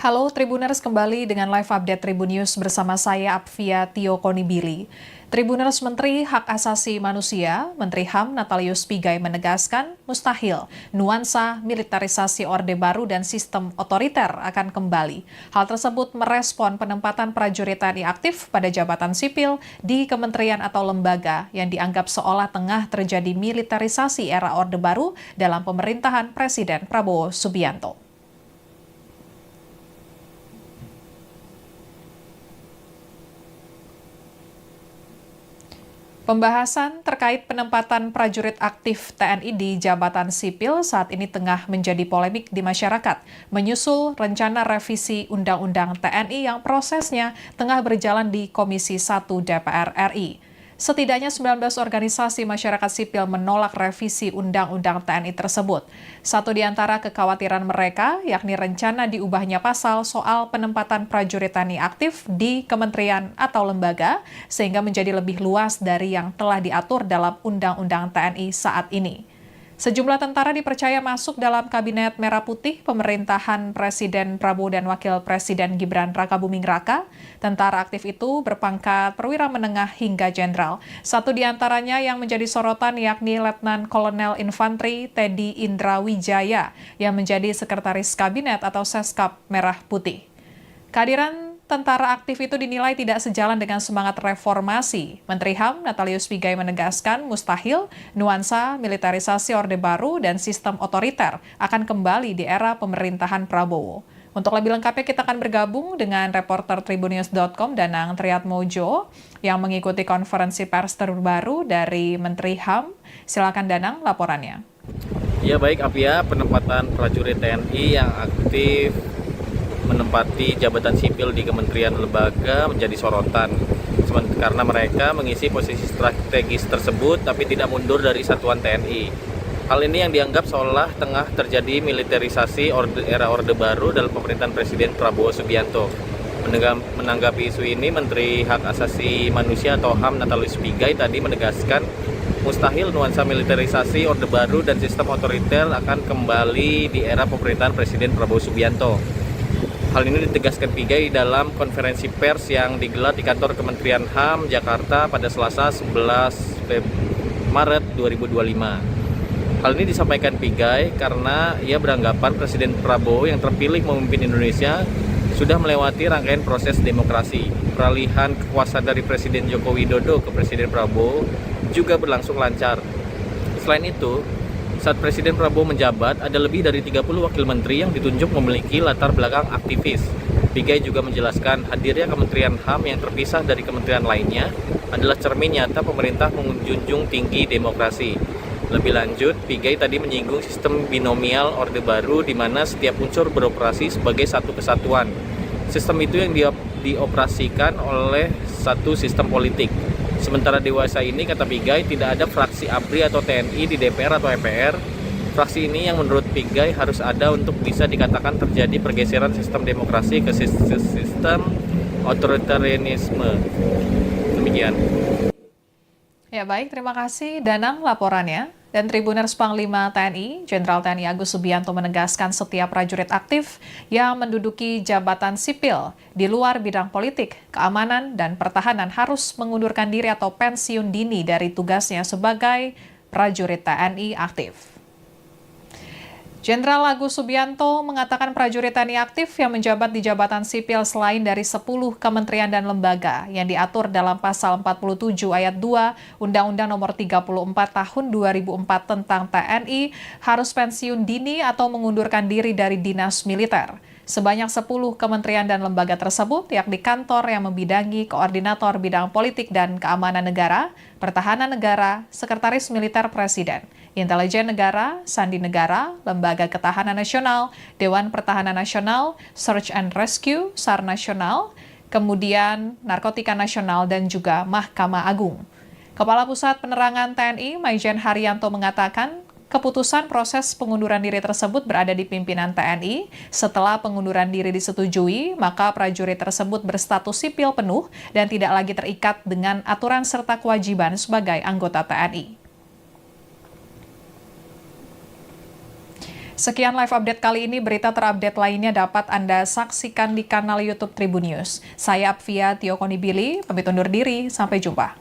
Halo Tribuners, kembali dengan live update Tribun News bersama saya Apvia Tio Konibili. Tribuners, Menteri Hak Asasi Manusia, Menteri HAM Natalius Pigai menegaskan mustahil nuansa militerisasi Orde Baru dan sistem otoriter akan kembali. Hal tersebut merespon penempatan prajurit TNI aktif pada jabatan sipil di kementerian atau lembaga yang dianggap seolah tengah terjadi militerisasi era Orde Baru dalam pemerintahan Presiden Prabowo Subianto. Pembahasan terkait penempatan prajurit aktif TNI di jabatan sipil saat ini tengah menjadi polemik di masyarakat, menyusul rencana revisi Undang-Undang TNI yang prosesnya tengah berjalan di Komisi 1 DPR RI. Setidaknya 19 organisasi masyarakat sipil menolak revisi Undang-Undang TNI tersebut. Satu di antara kekhawatiran mereka, yakni rencana diubahnya pasal soal penempatan prajurit TNI aktif di kementerian atau lembaga, sehingga menjadi lebih luas dari yang telah diatur dalam Undang-Undang TNI saat ini. Sejumlah tentara dipercaya masuk dalam Kabinet Merah Putih pemerintahan Presiden Prabowo dan Wakil Presiden Gibran Rakabuming Raka. Tentara aktif itu berpangkat perwira menengah hingga jenderal. Satu di antaranya yang menjadi sorotan yakni Letnan Kolonel Infanteri Teddy Indra Wijaya yang menjadi Sekretaris Kabinet atau Seskap Merah Putih. Kehadiran tentara aktif itu dinilai tidak sejalan dengan semangat reformasi. Menteri HAM Natalius Pigai menegaskan mustahil nuansa militerisasi Orde Baru dan sistem otoriter akan kembali di era pemerintahan Prabowo. Untuk lebih lengkapnya kita akan bergabung dengan reporter tribunnews.com Danang Triatmojo yang mengikuti konferensi pers terbaru dari Menteri HAM. Silakan Danang laporannya. Ya baik Apia, penempatan prajurit TNI yang aktif menempati jabatan sipil di kementerian lembaga menjadi sorotan karena mereka mengisi posisi strategis tersebut tapi tidak mundur dari satuan TNI. Hal ini yang dianggap seolah tengah terjadi militerisasi era Orde Baru dalam pemerintahan Presiden Prabowo Subianto. Menanggapi isu ini, Menteri Hak Asasi Manusia atau HAM Natalius Pigai tadi menegaskan mustahil nuansa militerisasi Orde Baru dan sistem otoriter akan kembali di era pemerintahan Presiden Prabowo Subianto. Hal ini ditegaskan Pigai dalam konferensi pers yang digelar di kantor Kementerian HAM Jakarta pada Selasa 11 Maret 2025. Hal ini disampaikan Pigai karena ia beranggapan Presiden Prabowo yang terpilih memimpin Indonesia sudah melewati rangkaian proses demokrasi. Peralihan kekuasaan dari Presiden Joko Widodo ke Presiden Prabowo juga berlangsung lancar. Selain itu, saat Presiden Prabowo menjabat, ada lebih dari 30 wakil menteri yang ditunjuk memiliki latar belakang aktivis. Pigai juga menjelaskan hadirnya Kementerian HAM yang terpisah dari kementerian lainnya adalah cermin nyata pemerintah menjunjung tinggi demokrasi. Lebih lanjut, Pigai tadi menyinggung sistem binomial Orde Baru di mana setiap unsur beroperasi sebagai satu kesatuan. Sistem itu yang dioperasikan oleh satu sistem politik. Sementara dewasa ini, kata Pigai, tidak ada fraksi ABRI atau TNI di DPR atau MPR. Fraksi ini yang menurut Pigai harus ada untuk bisa dikatakan terjadi pergeseran sistem demokrasi ke sistem otoritarianisme. Demikian. Ya baik, terima kasih Danang laporannya. Dan Tribuners Panglima TNI, Jenderal TNI Agus Subianto menegaskan setiap prajurit aktif yang menduduki jabatan sipil di luar bidang politik, keamanan, dan pertahanan harus mengundurkan diri atau pensiun dini dari tugasnya sebagai prajurit TNI aktif. Jenderal Agus Subianto mengatakan prajurit TNI aktif yang menjabat di jabatan sipil selain dari 10 kementerian dan lembaga yang diatur dalam pasal 47 ayat 2 Undang-Undang Nomor 34 Tahun 2004 tentang TNI harus pensiun dini atau mengundurkan diri dari dinas militer. Sebanyak 10 kementerian dan lembaga tersebut, yakni kantor yang membidangi koordinator bidang politik dan keamanan negara, pertahanan negara, sekretaris militer presiden, intelijen negara, sandi negara, lembaga ketahanan nasional, Dewan Pertahanan Nasional, Search and Rescue, SAR Nasional, kemudian Narkotika Nasional, dan juga Mahkamah Agung. Kepala Pusat Penerangan TNI, Maijen Haryanto mengatakan, keputusan proses pengunduran diri tersebut berada di pimpinan TNI. Setelah pengunduran diri disetujui, maka prajurit tersebut berstatus sipil penuh dan tidak lagi terikat dengan aturan serta kewajiban sebagai anggota TNI. Sekian live update kali ini, berita terupdate lainnya dapat Anda saksikan di kanal YouTube Tribun News. Saya Apvia Tio Konibili, pamit undur diri, sampai jumpa.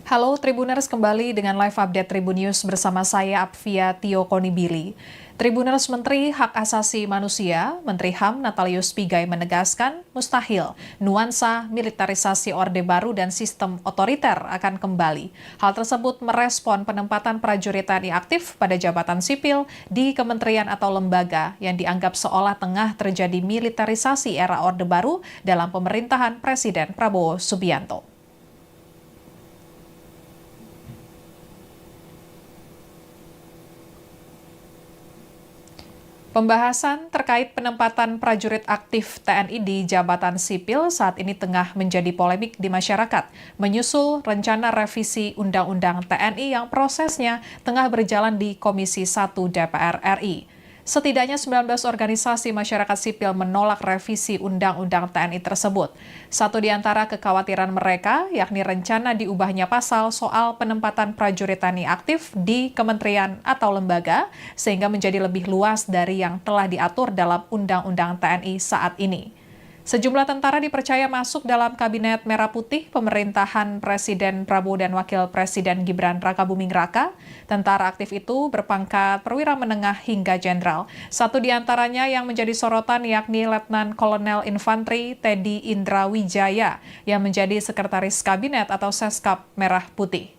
Halo Tribuners, kembali dengan live update Tribun News bersama saya Apvia Tio Konibili. Tribuners, Menteri Hak Asasi Manusia, Menteri HAM Natalius Pigai menegaskan mustahil nuansa militerisasi Orde Baru dan sistem otoriter akan kembali. Hal tersebut merespon penempatan prajurit TNI aktif pada jabatan sipil di kementerian atau lembaga yang dianggap seolah tengah terjadi militerisasi era Orde Baru dalam pemerintahan Presiden Prabowo Subianto. Pembahasan terkait penempatan prajurit aktif TNI di jabatan sipil saat ini tengah menjadi polemik di masyarakat, menyusul rencana revisi Undang-Undang TNI yang prosesnya tengah berjalan di Komisi 1 DPR RI. Setidaknya 19 organisasi masyarakat sipil menolak revisi Undang-Undang TNI tersebut. Satu di antara kekhawatiran mereka, yakni rencana diubahnya pasal soal penempatan prajurit TNI aktif di kementerian atau lembaga, sehingga menjadi lebih luas dari yang telah diatur dalam Undang-Undang TNI saat ini. Sejumlah tentara dipercaya masuk dalam Kabinet Merah Putih pemerintahan Presiden Prabowo dan Wakil Presiden Gibran Rakabuming Raka. Tentara aktif itu berpangkat perwira menengah hingga jenderal. Satu di antaranya yang menjadi sorotan yakni Letnan Kolonel Infanteri Teddy Indra Wijaya yang menjadi Sekretaris Kabinet atau Seskap Merah Putih.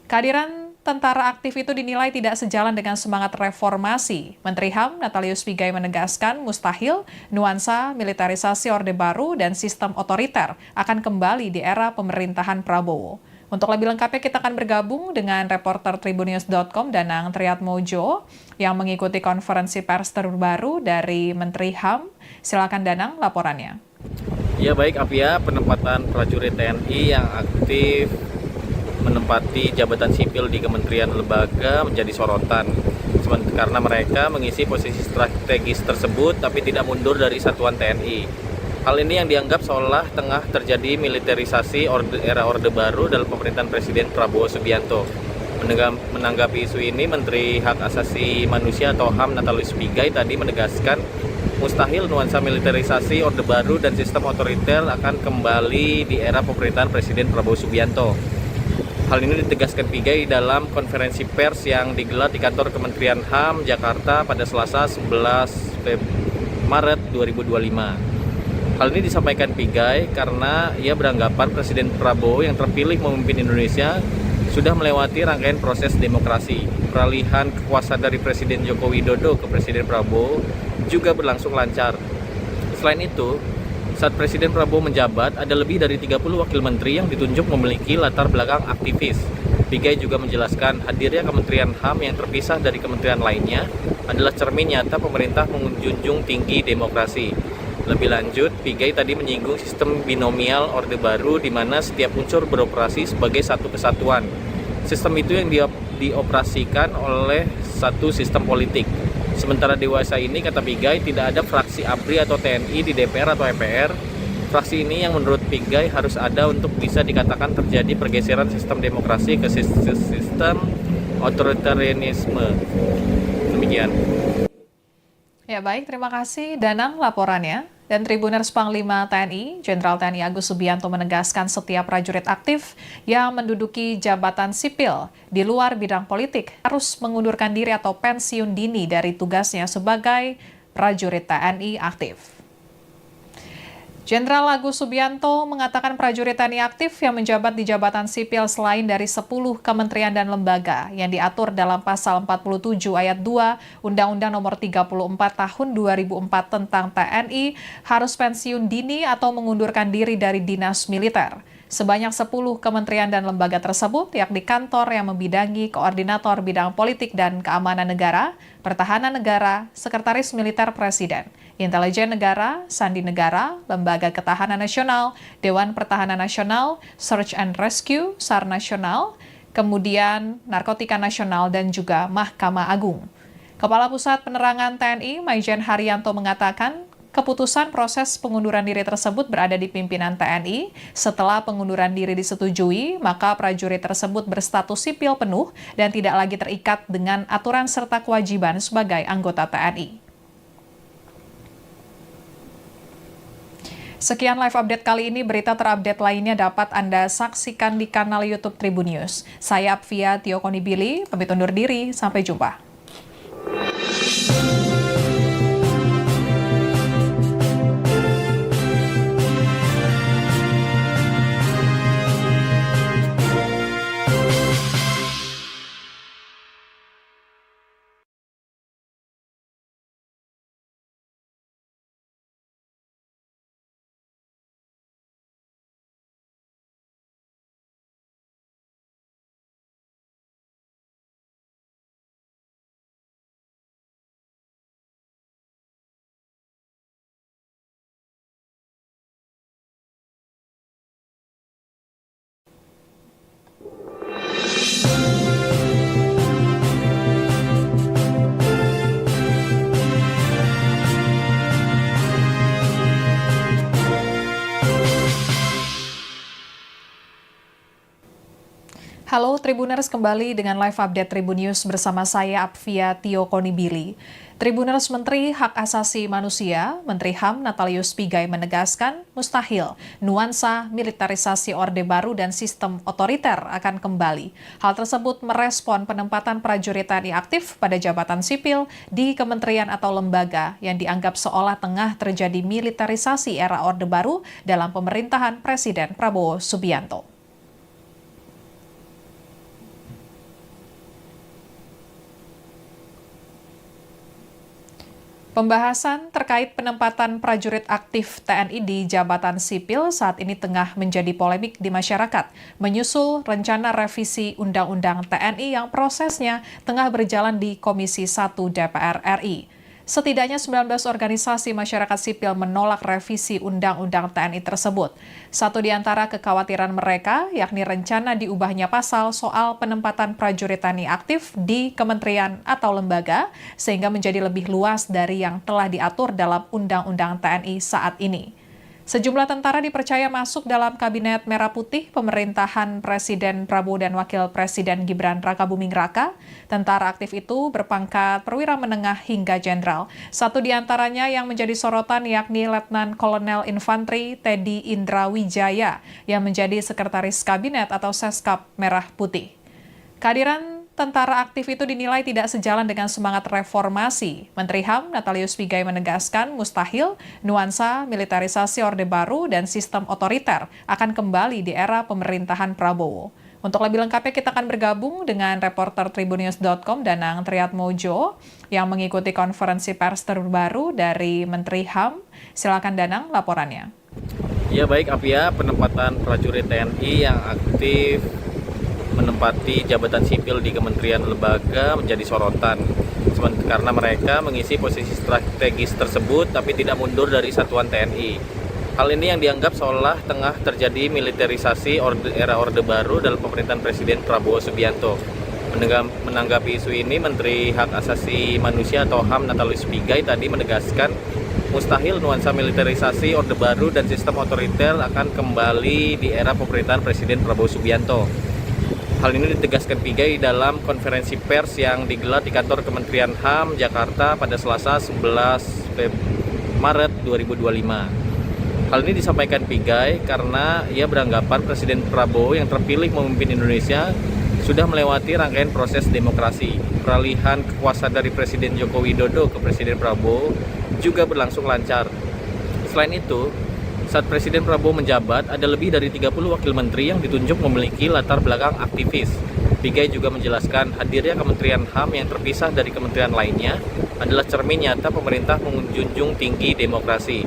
Kehadiran tentara aktif itu dinilai tidak sejalan dengan semangat reformasi. Menteri HAM Natalius Pigai menegaskan mustahil nuansa militerisasi Orde Baru dan sistem otoriter akan kembali di era pemerintahan Prabowo. Untuk lebih lengkapnya kita akan bergabung dengan reporter tribunnews.com Danang Triatmojo yang mengikuti konferensi pers terbaru dari Menteri HAM. Silakan Danang laporannya. Ya baik Apia, penempatan prajurit TNI yang aktif menempati jabatan sipil di kementerian lembaga menjadi sorotan karena mereka mengisi posisi strategis tersebut tapi tidak mundur dari satuan TNI. Hal ini yang dianggap seolah tengah terjadi militerisasi era Orde Baru dalam pemerintahan Presiden Prabowo Subianto. Menanggapi isu ini, Menteri Hak Asasi Manusia atau HAM Natalius Pigai tadi menegaskan mustahil nuansa militerisasi Orde Baru dan sistem otoriter akan kembali di era pemerintahan Presiden Prabowo Subianto. Hal ini ditegaskan Pigai dalam konferensi pers yang digelar di kantor Kementerian HAM Jakarta pada Selasa 11 Maret 2025. Hal ini disampaikan Pigai karena ia beranggapan Presiden Prabowo yang terpilih memimpin Indonesia sudah melewati rangkaian proses demokrasi. Peralihan kekuasaan dari Presiden Joko Widodo ke Presiden Prabowo juga berlangsung lancar. Selain itu, saat Presiden Prabowo menjabat, ada lebih dari 30 wakil menteri yang ditunjuk memiliki latar belakang aktivis. Pigai juga menjelaskan hadirnya Kementerian HAM yang terpisah dari kementerian lainnya adalah cermin nyata pemerintah menjunjung tinggi demokrasi. Lebih lanjut, Pigai tadi menyinggung sistem binomial Orde Baru di mana setiap unsur beroperasi sebagai satu kesatuan. Sistem itu yang dioperasikan oleh satu sistem politik. Sementara dewasa ini, kata Pigai, tidak ada fraksi ABRI atau TNI di DPR atau MPR. Fraksi ini yang menurut Pigai harus ada untuk bisa dikatakan terjadi pergeseran sistem demokrasi ke sistem otoritarianisme. Demikian. Ya baik, terima kasih Danang laporannya. Dan Tribuners Panglima TNI, Jenderal TNI Agus Subianto menegaskan setiap prajurit aktif yang menduduki jabatan sipil di luar bidang politik harus mengundurkan diri atau pensiun dini dari tugasnya sebagai prajurit TNI aktif. Jenderal Agus Subianto mengatakan prajurit TNI aktif yang menjabat di jabatan sipil selain dari 10 kementerian dan lembaga yang diatur dalam pasal 47 ayat 2 Undang-Undang Nomor 34 Tahun 2004 tentang TNI harus pensiun dini atau mengundurkan diri dari dinas militer. Sebanyak 10 kementerian dan lembaga tersebut, yakni kantor yang membidangi koordinator bidang politik dan keamanan negara, pertahanan negara, sekretaris militer presiden, intelijen negara, sandi negara, lembaga ketahanan nasional, Dewan Pertahanan Nasional, Search and Rescue, SAR Nasional, kemudian Narkotika Nasional, dan juga Mahkamah Agung. Kepala Pusat Penerangan TNI, Maijen Haryanto mengatakan, keputusan proses pengunduran diri tersebut berada di pimpinan TNI. Setelah pengunduran diri disetujui, maka prajurit tersebut berstatus sipil penuh dan tidak lagi terikat dengan aturan serta kewajiban sebagai anggota TNI. Sekian live update kali ini, berita terupdate lainnya dapat Anda saksikan di kanal YouTube Tribun News. Saya Apvia Tio Konibili, pamit undur diri, sampai jumpa. Halo Tribuners, kembali dengan live update Tribun News bersama saya Apvia Tio Konibili. Tribuners, Menteri Hak Asasi Manusia, Menteri HAM Natalius Pigai menegaskan mustahil nuansa militerisasi Orde Baru dan sistem otoriter akan kembali. Hal tersebut merespon penempatan prajurit TNI aktif pada jabatan sipil di kementerian atau lembaga yang dianggap seolah tengah terjadi militerisasi era Orde Baru dalam pemerintahan Presiden Prabowo Subianto. Pembahasan terkait penempatan prajurit aktif TNI di jabatan sipil saat ini tengah menjadi polemik di masyarakat, menyusul rencana revisi Undang-Undang TNI yang prosesnya tengah berjalan di Komisi 1 DPR RI. Setidaknya 19 organisasi masyarakat sipil menolak revisi Undang-Undang TNI tersebut. Satu di antara kekhawatiran mereka, yakni rencana diubahnya pasal soal penempatan prajurit TNI aktif di kementerian atau lembaga, sehingga menjadi lebih luas dari yang telah diatur dalam Undang-Undang TNI saat ini. Sejumlah tentara dipercaya masuk dalam Kabinet Merah Putih pemerintahan Presiden Prabowo dan Wakil Presiden Gibran Rakabuming Raka. Tentara aktif itu berpangkat perwira menengah hingga jenderal. Satu di antaranya yang menjadi sorotan yakni Letnan Kolonel Infanteri Teddy Indra Wijaya yang menjadi Sekretaris Kabinet atau Seskap Merah Putih. Kehadiran tentara aktif itu dinilai tidak sejalan dengan semangat reformasi. Menteri HAM Natalius Pigai menegaskan mustahil nuansa militerisasi Orde Baru dan sistem otoriter akan kembali di era pemerintahan Prabowo. Untuk lebih lengkapnya kita akan bergabung dengan reporter tribunnews.com Danang Triatmojo yang mengikuti konferensi pers terbaru dari Menteri HAM. Silakan Danang laporannya. Ya baik Apia, penempatan prajurit TNI yang aktif menempati jabatan sipil di kementerian lembaga menjadi sorotan karena mereka mengisi posisi strategis tersebut tapi tidak mundur dari satuan TNI. Hal ini yang dianggap seolah tengah terjadi militerisasi era Orde Baru dalam pemerintahan Presiden Prabowo Subianto. Menanggapi isu ini, Menteri Hak Asasi Manusia atau HAM Natalius Pigai tadi menegaskan mustahil nuansa militerisasi Orde Baru dan sistem otoriter akan kembali di era pemerintahan Presiden Prabowo Subianto. Hal ini ditegaskan Pigai dalam konferensi pers yang digelar di kantor Kementerian HAM Jakarta pada Selasa 11 Maret 2025. Hal ini disampaikan Pigai karena ia beranggapan Presiden Prabowo yang terpilih memimpin Indonesia sudah melewati rangkaian proses demokrasi. Peralihan kekuasaan dari Presiden Joko Widodo ke Presiden Prabowo juga berlangsung lancar. Selain itu, Saat Presiden Prabowo menjabat, ada lebih dari 30 wakil menteri yang ditunjuk memiliki latar belakang aktivis. Pigai juga menjelaskan hadirnya Kementerian HAM yang terpisah dari kementerian lainnya adalah cermin nyata pemerintah menjunjung tinggi demokrasi.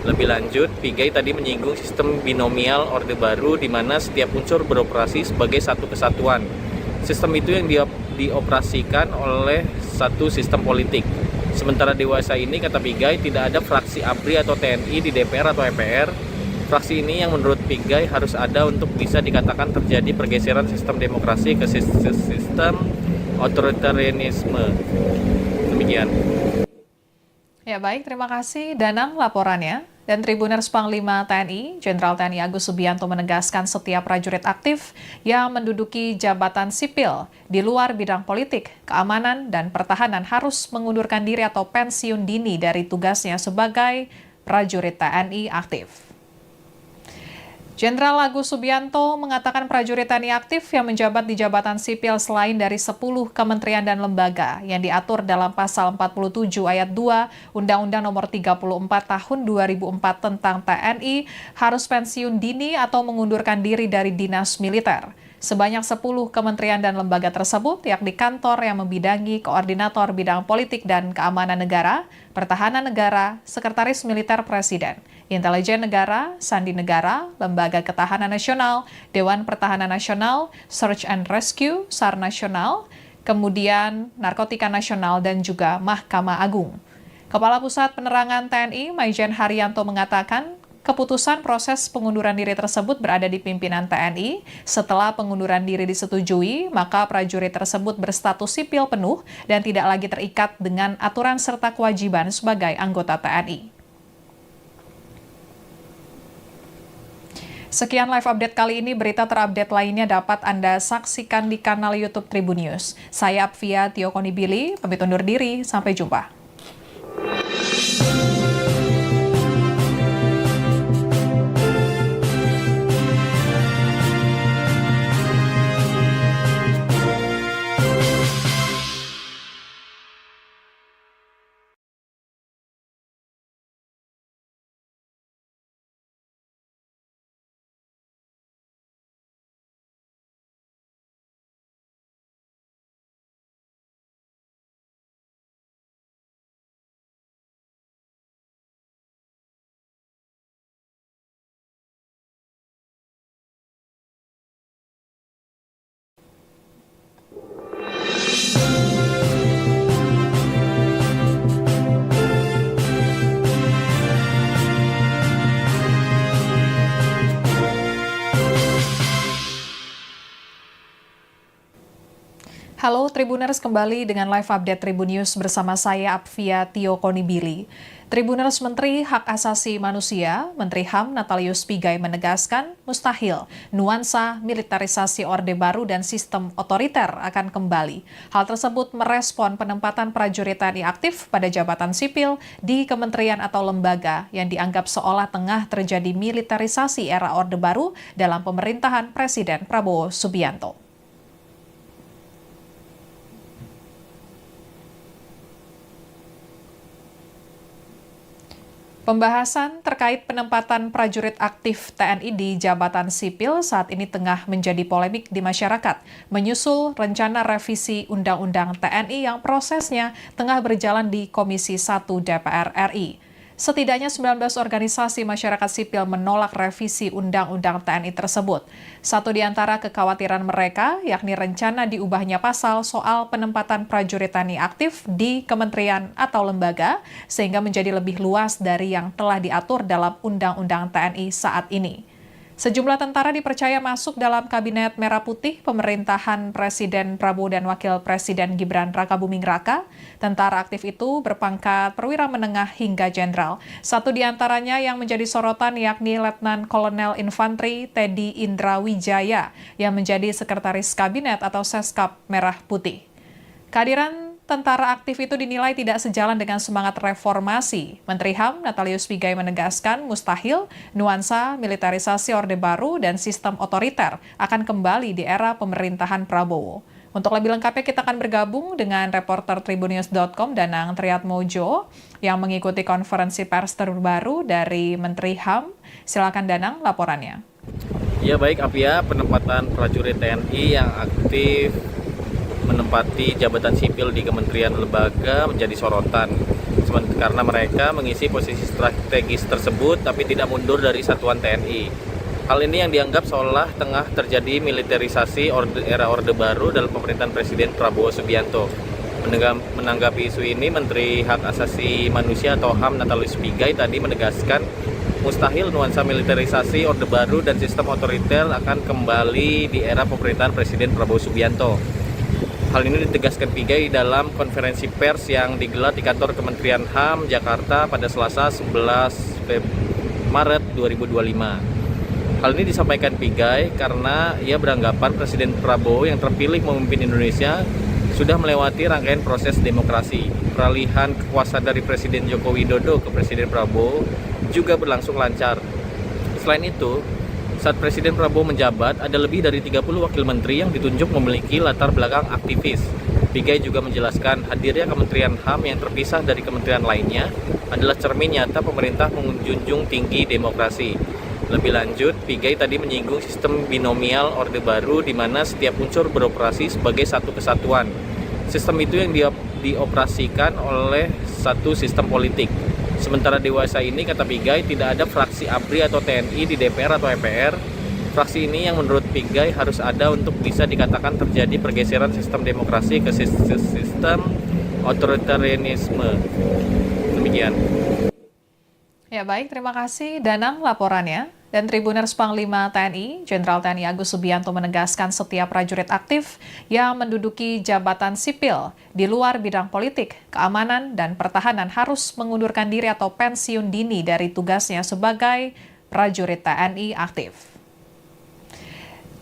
Lebih lanjut, Pigai tadi menyinggung sistem binomial Orde Baru di mana setiap unsur beroperasi sebagai satu kesatuan. Sistem itu yang dioperasikan oleh satu sistem politik. Sementara dewasa ini, kata Pigai, tidak ada fraksi ABRI atau TNI di DPR atau MPR. Fraksi ini yang menurut Pigai harus ada untuk bisa dikatakan terjadi pergeseran sistem demokrasi ke sistem otoritarianisme. Demikian. Ya baik, terima kasih Danang laporannya. Dan Tribuners Panglima TNI, Jenderal TNI Agus Subianto menegaskan setiap prajurit aktif yang menduduki jabatan sipil di luar bidang politik, keamanan, dan pertahanan harus mengundurkan diri atau pensiun dini dari tugasnya sebagai prajurit TNI aktif. Jenderal Agus Subianto mengatakan prajurit TNI aktif yang menjabat di jabatan sipil selain dari 10 kementerian dan lembaga yang diatur dalam pasal 47 ayat 2 Undang-Undang Nomor 34 Tahun 2004 tentang TNI harus pensiun dini atau mengundurkan diri dari dinas militer. Sebanyak 10 kementerian dan lembaga tersebut, yakni kantor yang membidangi koordinator bidang politik dan keamanan negara, pertahanan negara, sekretaris militer presiden, intelijen negara, sandi negara, lembaga ketahanan nasional, Dewan Pertahanan Nasional, Search and Rescue, SAR Nasional, kemudian Narkotika Nasional, dan juga Mahkamah Agung. Kepala Pusat Penerangan TNI, Maijen Haryanto mengatakan, keputusan proses pengunduran diri tersebut berada di pimpinan TNI. Setelah pengunduran diri disetujui, maka prajurit tersebut berstatus sipil penuh dan tidak lagi terikat dengan aturan serta kewajiban sebagai anggota TNI. Sekian live update kali ini, berita terupdate lainnya dapat Anda saksikan di kanal YouTube Tribun News. Saya Apvia Tio Konibili, pamit undur diri, sampai jumpa. Halo Tribuners, kembali dengan live update Tribun News bersama saya Apvia Tio Konibili. Tribuners, Menteri Hak Asasi Manusia, Menteri HAM Natalius Pigai menegaskan mustahil nuansa militerisasi Orde Baru dan sistem otoriter akan kembali. Hal tersebut merespon penempatan prajurit TNI aktif pada jabatan sipil di kementerian atau lembaga yang dianggap seolah tengah terjadi militerisasi era Orde Baru dalam pemerintahan Presiden Prabowo Subianto. Pembahasan terkait penempatan prajurit aktif TNI di jabatan sipil saat ini tengah menjadi polemik di masyarakat, menyusul rencana revisi Undang-Undang TNI yang prosesnya tengah berjalan di Komisi 1 DPR RI. Setidaknya 19 organisasi masyarakat sipil menolak revisi Undang-Undang TNI tersebut. Satu di antara kekhawatiran mereka, yakni rencana diubahnya pasal soal penempatan prajurit TNI aktif di kementerian atau lembaga, sehingga menjadi lebih luas dari yang telah diatur dalam Undang-Undang TNI saat ini. Sejumlah tentara dipercaya masuk dalam Kabinet Merah Putih pemerintahan Presiden Prabowo dan Wakil Presiden Gibran Rakabuming Raka. Tentara aktif itu berpangkat perwira menengah hingga jenderal. Satu di antaranya yang menjadi sorotan yakni Letnan Kolonel Infanteri Teddy Indra Wijaya yang menjadi Sekretaris Kabinet atau Seskap Merah Putih. Kehadiran tentara aktif itu dinilai tidak sejalan dengan semangat reformasi. Menteri HAM Natalius Pigai menegaskan mustahil nuansa militerisasi Orde Baru dan sistem otoriter akan kembali di era pemerintahan Prabowo. Untuk lebih lengkapnya kita akan bergabung dengan reporter tribunnews.com Danang Triatmojo yang mengikuti konferensi pers terbaru dari Menteri HAM. Silakan Danang laporannya. Ya baik Apia, penempatan prajurit TNI yang aktif menempati jabatan sipil di kementerian lembaga menjadi sorotan. Karena mereka mengisi posisi strategis tersebut tapi tidak mundur dari satuan TNI. Hal ini yang dianggap seolah tengah terjadi militerisasi era Orde Baru dalam pemerintahan Presiden Prabowo Subianto. Menanggapi isu ini, Menteri Hak Asasi Manusia atau HAM Natalius Pigai tadi menegaskan mustahil nuansa militerisasi Orde Baru dan sistem otoriter akan kembali di era pemerintahan Presiden Prabowo Subianto. Hal ini ditegaskan Pigai dalam konferensi pers yang digelar di kantor Kementerian HAM Jakarta pada Selasa 11 Maret 2025. Hal ini disampaikan Pigai karena ia beranggapan Presiden Prabowo yang terpilih memimpin Indonesia sudah melewati rangkaian proses demokrasi. Peralihan kekuasaan dari Presiden Joko Widodo ke Presiden Prabowo juga berlangsung lancar. Selain itu, saat Presiden Prabowo menjabat, ada lebih dari 30 wakil menteri yang ditunjuk memiliki latar belakang aktivis. Pigai juga menjelaskan hadirnya Kementerian HAM yang terpisah dari kementerian lainnya adalah cermin nyata pemerintah menjunjung tinggi demokrasi. Lebih lanjut, Pigai tadi menyinggung sistem binomial Orde Baru di mana setiap unsur beroperasi sebagai satu kesatuan. Sistem itu yang dioperasikan oleh satu sistem politik. Sementara dewasa ini, kata Pigai, tidak ada fraksi ABRI atau TNI di DPR atau MPR. Fraksi ini yang menurut Pigai harus ada untuk bisa dikatakan terjadi pergeseran sistem demokrasi ke sistem otoritarianisme. Demikian. Ya baik, terima kasih Danang laporannya. Dan Tribuners Panglima TNI, Jenderal TNI Agus Subianto menegaskan setiap prajurit aktif yang menduduki jabatan sipil di luar bidang politik, keamanan, dan pertahanan harus mengundurkan diri atau pensiun dini dari tugasnya sebagai prajurit TNI aktif.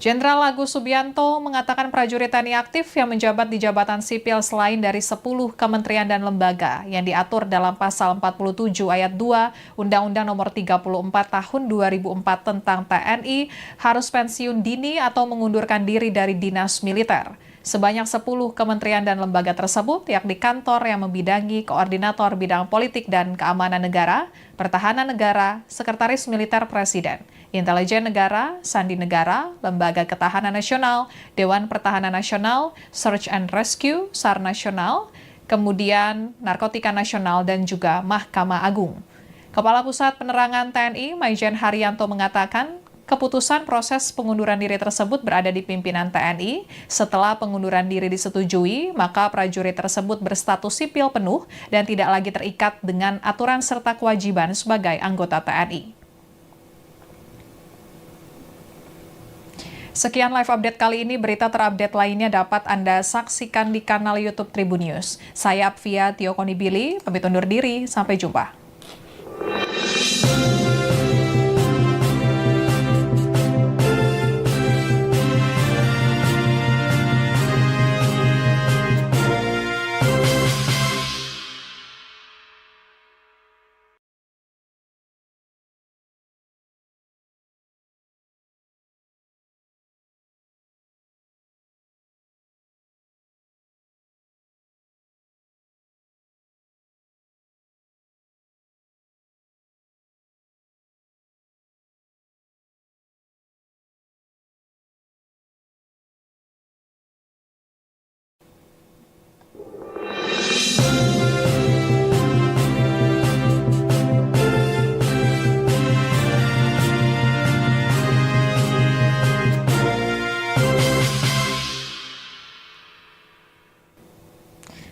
Jenderal Agus Subianto mengatakan prajurit TNI aktif yang menjabat di jabatan sipil selain dari 10 kementerian dan lembaga yang diatur dalam pasal 47 ayat 2 Undang-Undang Nomor 34 Tahun 2004 tentang TNI harus pensiun dini atau mengundurkan diri dari dinas militer. Sebanyak 10 kementerian dan lembaga tersebut, yakni kantor yang membidangi koordinator bidang politik dan keamanan negara, pertahanan negara, sekretaris militer presiden, intelijen negara, sandi negara, lembaga ketahanan nasional, Dewan Pertahanan Nasional, Search and Rescue, SAR Nasional, kemudian Narkotika Nasional, dan juga Mahkamah Agung. Kepala Pusat Penerangan TNI, Maijen Haryanto mengatakan, keputusan proses pengunduran diri tersebut berada di pimpinan TNI. Setelah pengunduran diri disetujui, maka prajurit tersebut berstatus sipil penuh dan tidak lagi terikat dengan aturan serta kewajiban sebagai anggota TNI. Sekian live update kali ini, berita terupdate lainnya dapat Anda saksikan di kanal YouTube Tribun News. Saya Apvia Tio Konibili, pamit undur diri, sampai jumpa.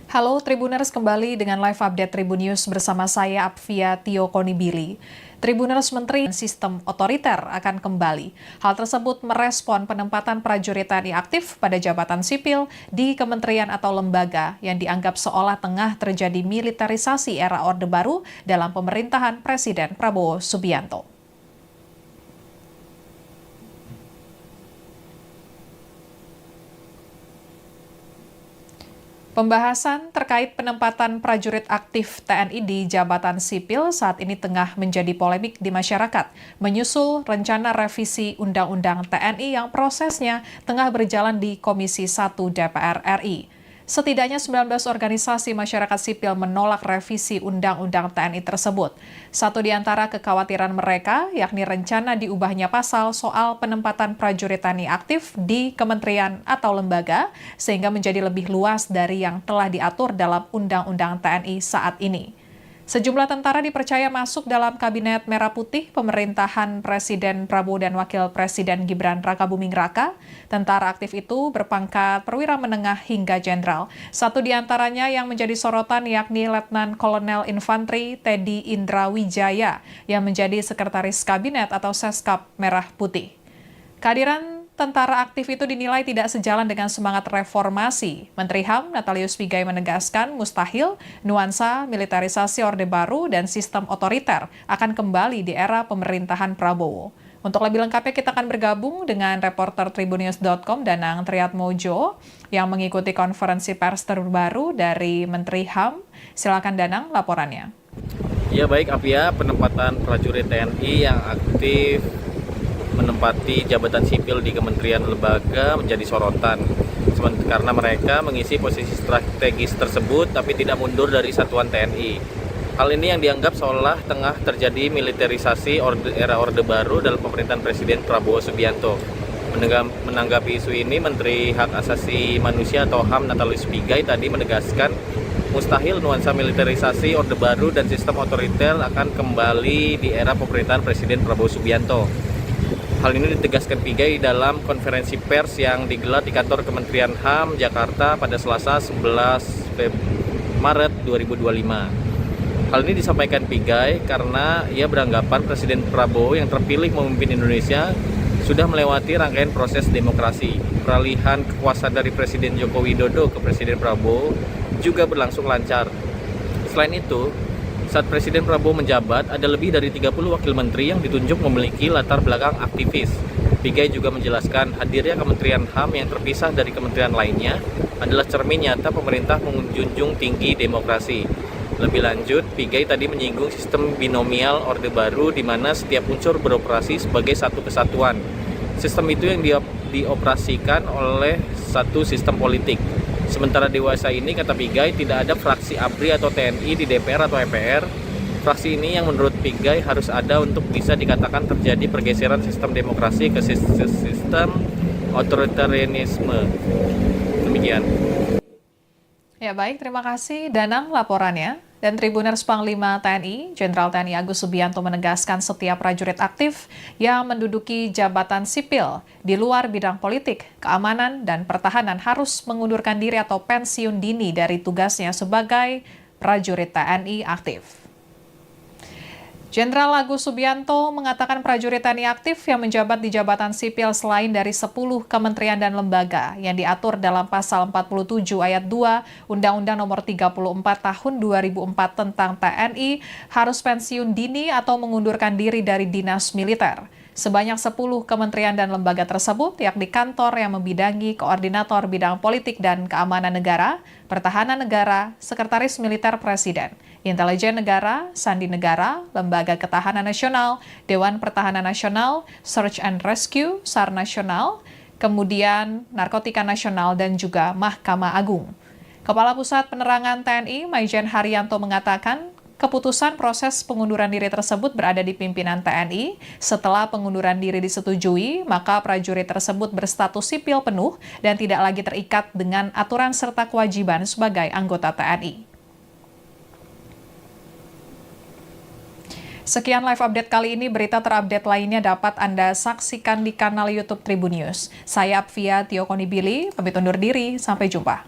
Halo Tribuners, kembali dengan live update Tribun News bersama saya Apvia Tio Konibili. Tribuners, Menteri Sistem Otoriter akan kembali. Hal tersebut merespon penempatan prajurit TNI aktif pada jabatan sipil di kementerian atau lembaga yang dianggap seolah tengah terjadi militerisasi era Orde Baru dalam pemerintahan Presiden Prabowo Subianto. Pembahasan terkait penempatan prajurit aktif TNI di jabatan sipil saat ini tengah menjadi polemik di masyarakat, menyusul rencana revisi Undang-Undang TNI yang prosesnya tengah berjalan di Komisi 1 DPR RI. Setidaknya 19 organisasi masyarakat sipil menolak revisi Undang-Undang TNI tersebut. Satu di antara kekhawatiran mereka, yakni rencana diubahnya pasal soal penempatan prajurit TNI aktif di kementerian atau lembaga, sehingga menjadi lebih luas dari yang telah diatur dalam Undang-Undang TNI saat ini. Sejumlah tentara dipercaya masuk dalam Kabinet Merah Putih pemerintahan Presiden Prabowo dan Wakil Presiden Gibran Rakabuming Raka. Tentara aktif itu berpangkat perwira menengah hingga jenderal. Satu di antaranya yang menjadi sorotan yakni Letnan Kolonel Infanteri Teddy Indra Wijaya yang menjadi Sekretaris Kabinet atau Seskap Merah Putih. Kehadiran tentara aktif itu dinilai tidak sejalan dengan semangat reformasi. Menteri HAM Natalius Pigai menegaskan mustahil nuansa militerisasi Orde Baru dan sistem otoriter akan kembali di era pemerintahan Prabowo. Untuk lebih lengkapnya kita akan bergabung dengan reporter Tribunnews.com Danang Triatmojo yang mengikuti konferensi pers terbaru dari Menteri HAM. Silakan Danang laporannya. Ya baik Apia, penempatan prajurit TNI yang aktif menempati jabatan sipil di kementerian lembaga menjadi sorotan karena mereka mengisi posisi strategis tersebut tapi tidak mundur dari satuan TNI. Hal ini yang dianggap seolah tengah terjadi militerisasi era Orde Baru dalam pemerintahan Presiden Prabowo Subianto. Menanggapi isu ini, Menteri Hak Asasi Manusia atau HAM Natalius Pigai tadi menegaskan mustahil nuansa militerisasi Orde Baru dan sistem otoriter akan kembali di era pemerintahan Presiden Prabowo Subianto. Hal ini ditegaskan Pigai dalam konferensi pers yang digelar di kantor Kementerian HAM Jakarta pada Selasa 11 Maret 2025. Hal ini disampaikan Pigai karena ia beranggapan Presiden Prabowo yang terpilih memimpin Indonesia sudah melewati rangkaian proses demokrasi. Peralihan kekuasaan dari Presiden Joko Widodo ke Presiden Prabowo juga berlangsung lancar. Selain itu, saat Presiden Prabowo menjabat, ada lebih dari 30 wakil menteri yang ditunjuk memiliki latar belakang aktivis. Pigai juga menjelaskan hadirnya Kementerian HAM yang terpisah dari kementerian lainnya adalah cermin nyata pemerintah menjunjung tinggi demokrasi. Lebih lanjut, Pigai tadi menyinggung sistem binomial Orde Baru di mana setiap unsur beroperasi sebagai satu kesatuan. Sistem itu yang dioperasikan oleh satu sistem politik. Sementara dewasa ini, kata Pigai, tidak ada fraksi ABRI atau TNI di DPR atau MPR. Fraksi ini yang menurut Pigai harus ada untuk bisa dikatakan terjadi pergeseran sistem demokrasi ke sistem otoritarianisme. Demikian. Ya baik, terima kasih Danang laporannya. Dan Tribuners Panglima TNI, Jenderal TNI Agus Subianto menegaskan setiap prajurit aktif yang menduduki jabatan sipil di luar bidang politik, keamanan, dan pertahanan harus mengundurkan diri atau pensiun dini dari tugasnya sebagai prajurit TNI aktif. Jenderal Agus Subianto mengatakan prajurit TNI aktif yang menjabat di jabatan sipil selain dari 10 kementerian dan lembaga yang diatur dalam pasal 47 ayat 2 Undang-Undang Nomor 34 Tahun 2004 tentang TNI harus pensiun dini atau mengundurkan diri dari dinas militer. Sebanyak 10 kementerian dan lembaga tersebut, yakni kantor yang membidangi koordinator bidang politik dan keamanan negara, pertahanan negara, sekretaris militer presiden, intelijen negara, sandi negara, lembaga ketahanan nasional, Dewan Pertahanan Nasional, Search and Rescue, SAR Nasional, kemudian Narkotika Nasional, dan juga Mahkamah Agung. Kepala Pusat Penerangan TNI, Maijen Haryanto mengatakan, keputusan proses pengunduran diri tersebut berada di pimpinan TNI. Setelah pengunduran diri disetujui, maka prajurit tersebut berstatus sipil penuh dan tidak lagi terikat dengan aturan serta kewajiban sebagai anggota TNI. Sekian live update kali ini, berita terupdate lainnya dapat Anda saksikan di kanal YouTube Tribun News. Saya Apvia Tiokonibili, pamit undur diri, sampai jumpa.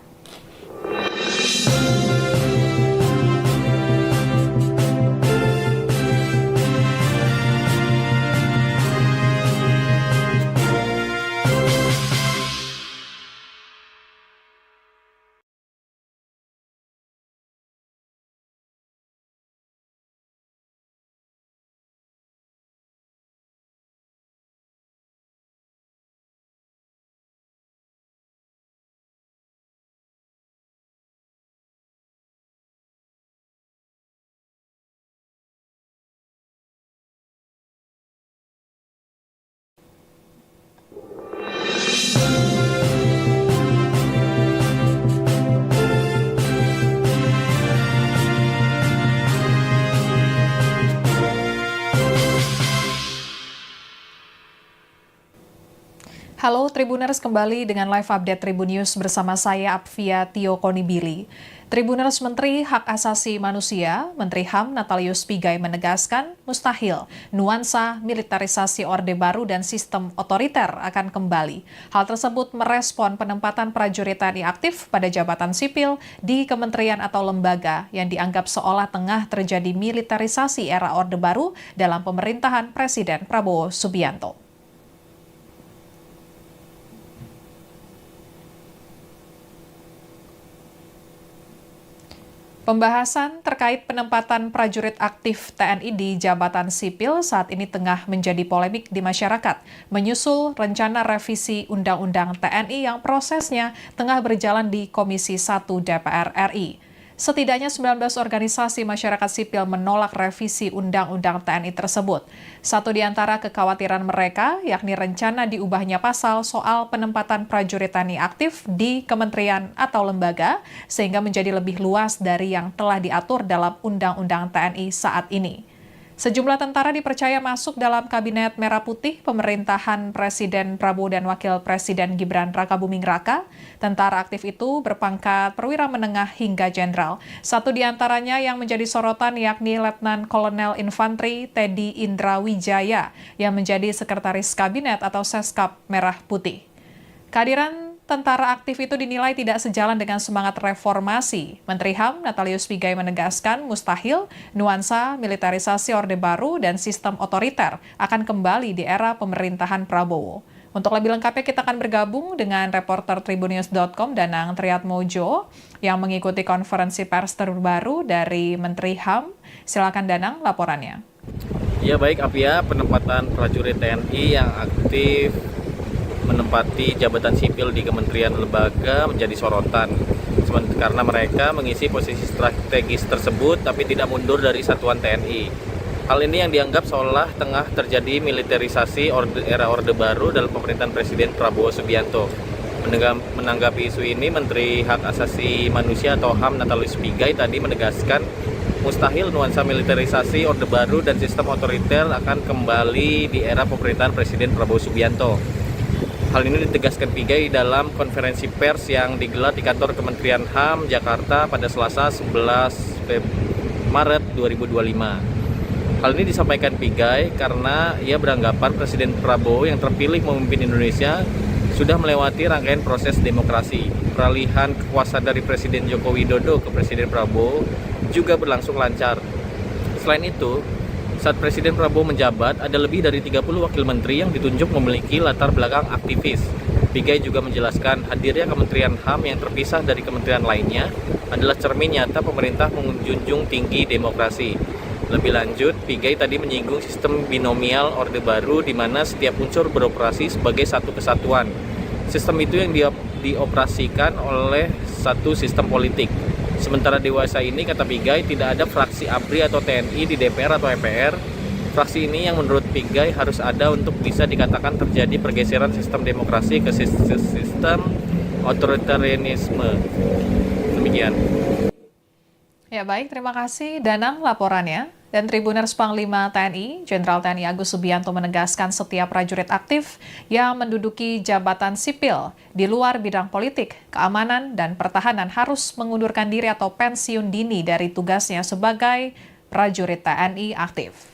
Halo Tribuners, kembali dengan live update Tribun News bersama saya Apvia Tio Konibili. Tribuners, Menteri Hak Asasi Manusia, Menteri HAM Natalius Pigai menegaskan mustahil nuansa militerisasi Orde Baru dan sistem otoriter akan kembali. Hal tersebut merespon penempatan prajurit TNI aktif pada jabatan sipil di kementerian atau lembaga yang dianggap seolah tengah terjadi militerisasi era Orde Baru dalam pemerintahan Presiden Prabowo Subianto. Pembahasan terkait penempatan prajurit aktif TNI di jabatan sipil saat ini tengah menjadi polemik di masyarakat, menyusul rencana revisi Undang-Undang TNI yang prosesnya tengah berjalan di Komisi 1 DPR RI. Setidaknya 19 organisasi masyarakat sipil menolak revisi Undang-Undang TNI tersebut. Satu di antara kekhawatiran mereka, yakni rencana diubahnya pasal soal penempatan prajurit TNI aktif di kementerian atau lembaga, sehingga menjadi lebih luas dari yang telah diatur dalam Undang-Undang TNI saat ini. Sejumlah tentara dipercaya masuk dalam Kabinet Merah Putih pemerintahan Presiden Prabowo dan Wakil Presiden Gibran Rakabuming Raka. Tentara aktif itu berpangkat perwira menengah hingga jenderal. Satu di antaranya yang menjadi sorotan yakni Letnan Kolonel Infanteri Teddy Indra Wijaya yang menjadi Sekretaris Kabinet atau Seskap Merah Putih. Kehadiran tentara aktif itu dinilai tidak sejalan dengan semangat reformasi. Menteri HAM Natalius Pigai menegaskan mustahil nuansa militerisasi Orde Baru dan sistem otoriter akan kembali di era pemerintahan Prabowo. Untuk lebih lengkapnya kita akan bergabung dengan reporter tribunnews.com Danang Triatmojo yang mengikuti konferensi pers terbaru dari Menteri HAM. Silakan Danang laporannya. Ya baik Apia, penempatan prajurit TNI yang aktif menempati jabatan sipil di kementerian lembaga menjadi sorotan karena mereka mengisi posisi strategis tersebut tapi tidak mundur dari satuan TNI. Hal ini yang dianggap seolah tengah terjadi militerisasi era Orde Baru dalam pemerintahan Presiden Prabowo Subianto. Menanggapi isu ini, Menteri Hak Asasi Manusia atau HAM Natalius Pigai tadi menegaskan mustahil nuansa militerisasi Orde Baru dan sistem otoriter akan kembali di era pemerintahan Presiden Prabowo Subianto. Hal ini ditegaskan Pigai dalam konferensi pers yang digelar di kantor Kementerian HAM Jakarta pada Selasa 11 Maret 2025. Hal ini disampaikan Pigai karena ia beranggapan Presiden Prabowo yang terpilih memimpin Indonesia sudah melewati rangkaian proses demokrasi. Peralihan kekuasaan dari Presiden Joko Widodo ke Presiden Prabowo juga berlangsung lancar. Selain itu, saat Presiden Prabowo menjabat, ada lebih dari 30 wakil menteri yang ditunjuk memiliki latar belakang aktivis. Pigai juga menjelaskan hadirnya Kementerian HAM yang terpisah dari kementerian lainnya adalah cermin nyata pemerintah menjunjung tinggi demokrasi. Lebih lanjut, Pigai tadi menyinggung sistem binomial Orde Baru di mana setiap unsur beroperasi sebagai satu kesatuan. Sistem itu yang dioperasikan oleh satu sistem politik. Sementara dewasa ini, kata Pigai, tidak ada fraksi ABRI atau TNI di DPR atau MPR. Fraksi ini yang menurut Pigai harus ada untuk bisa dikatakan terjadi pergeseran sistem demokrasi ke sistem otoritarianisme. Demikian. Ya baik, terima kasih Danang laporannya. Dan Tribuners Panglima TNI, Jenderal TNI Agus Subianto menegaskan setiap prajurit aktif yang menduduki jabatan sipil di luar bidang politik, keamanan, dan pertahanan harus mengundurkan diri atau pensiun dini dari tugasnya sebagai prajurit TNI aktif.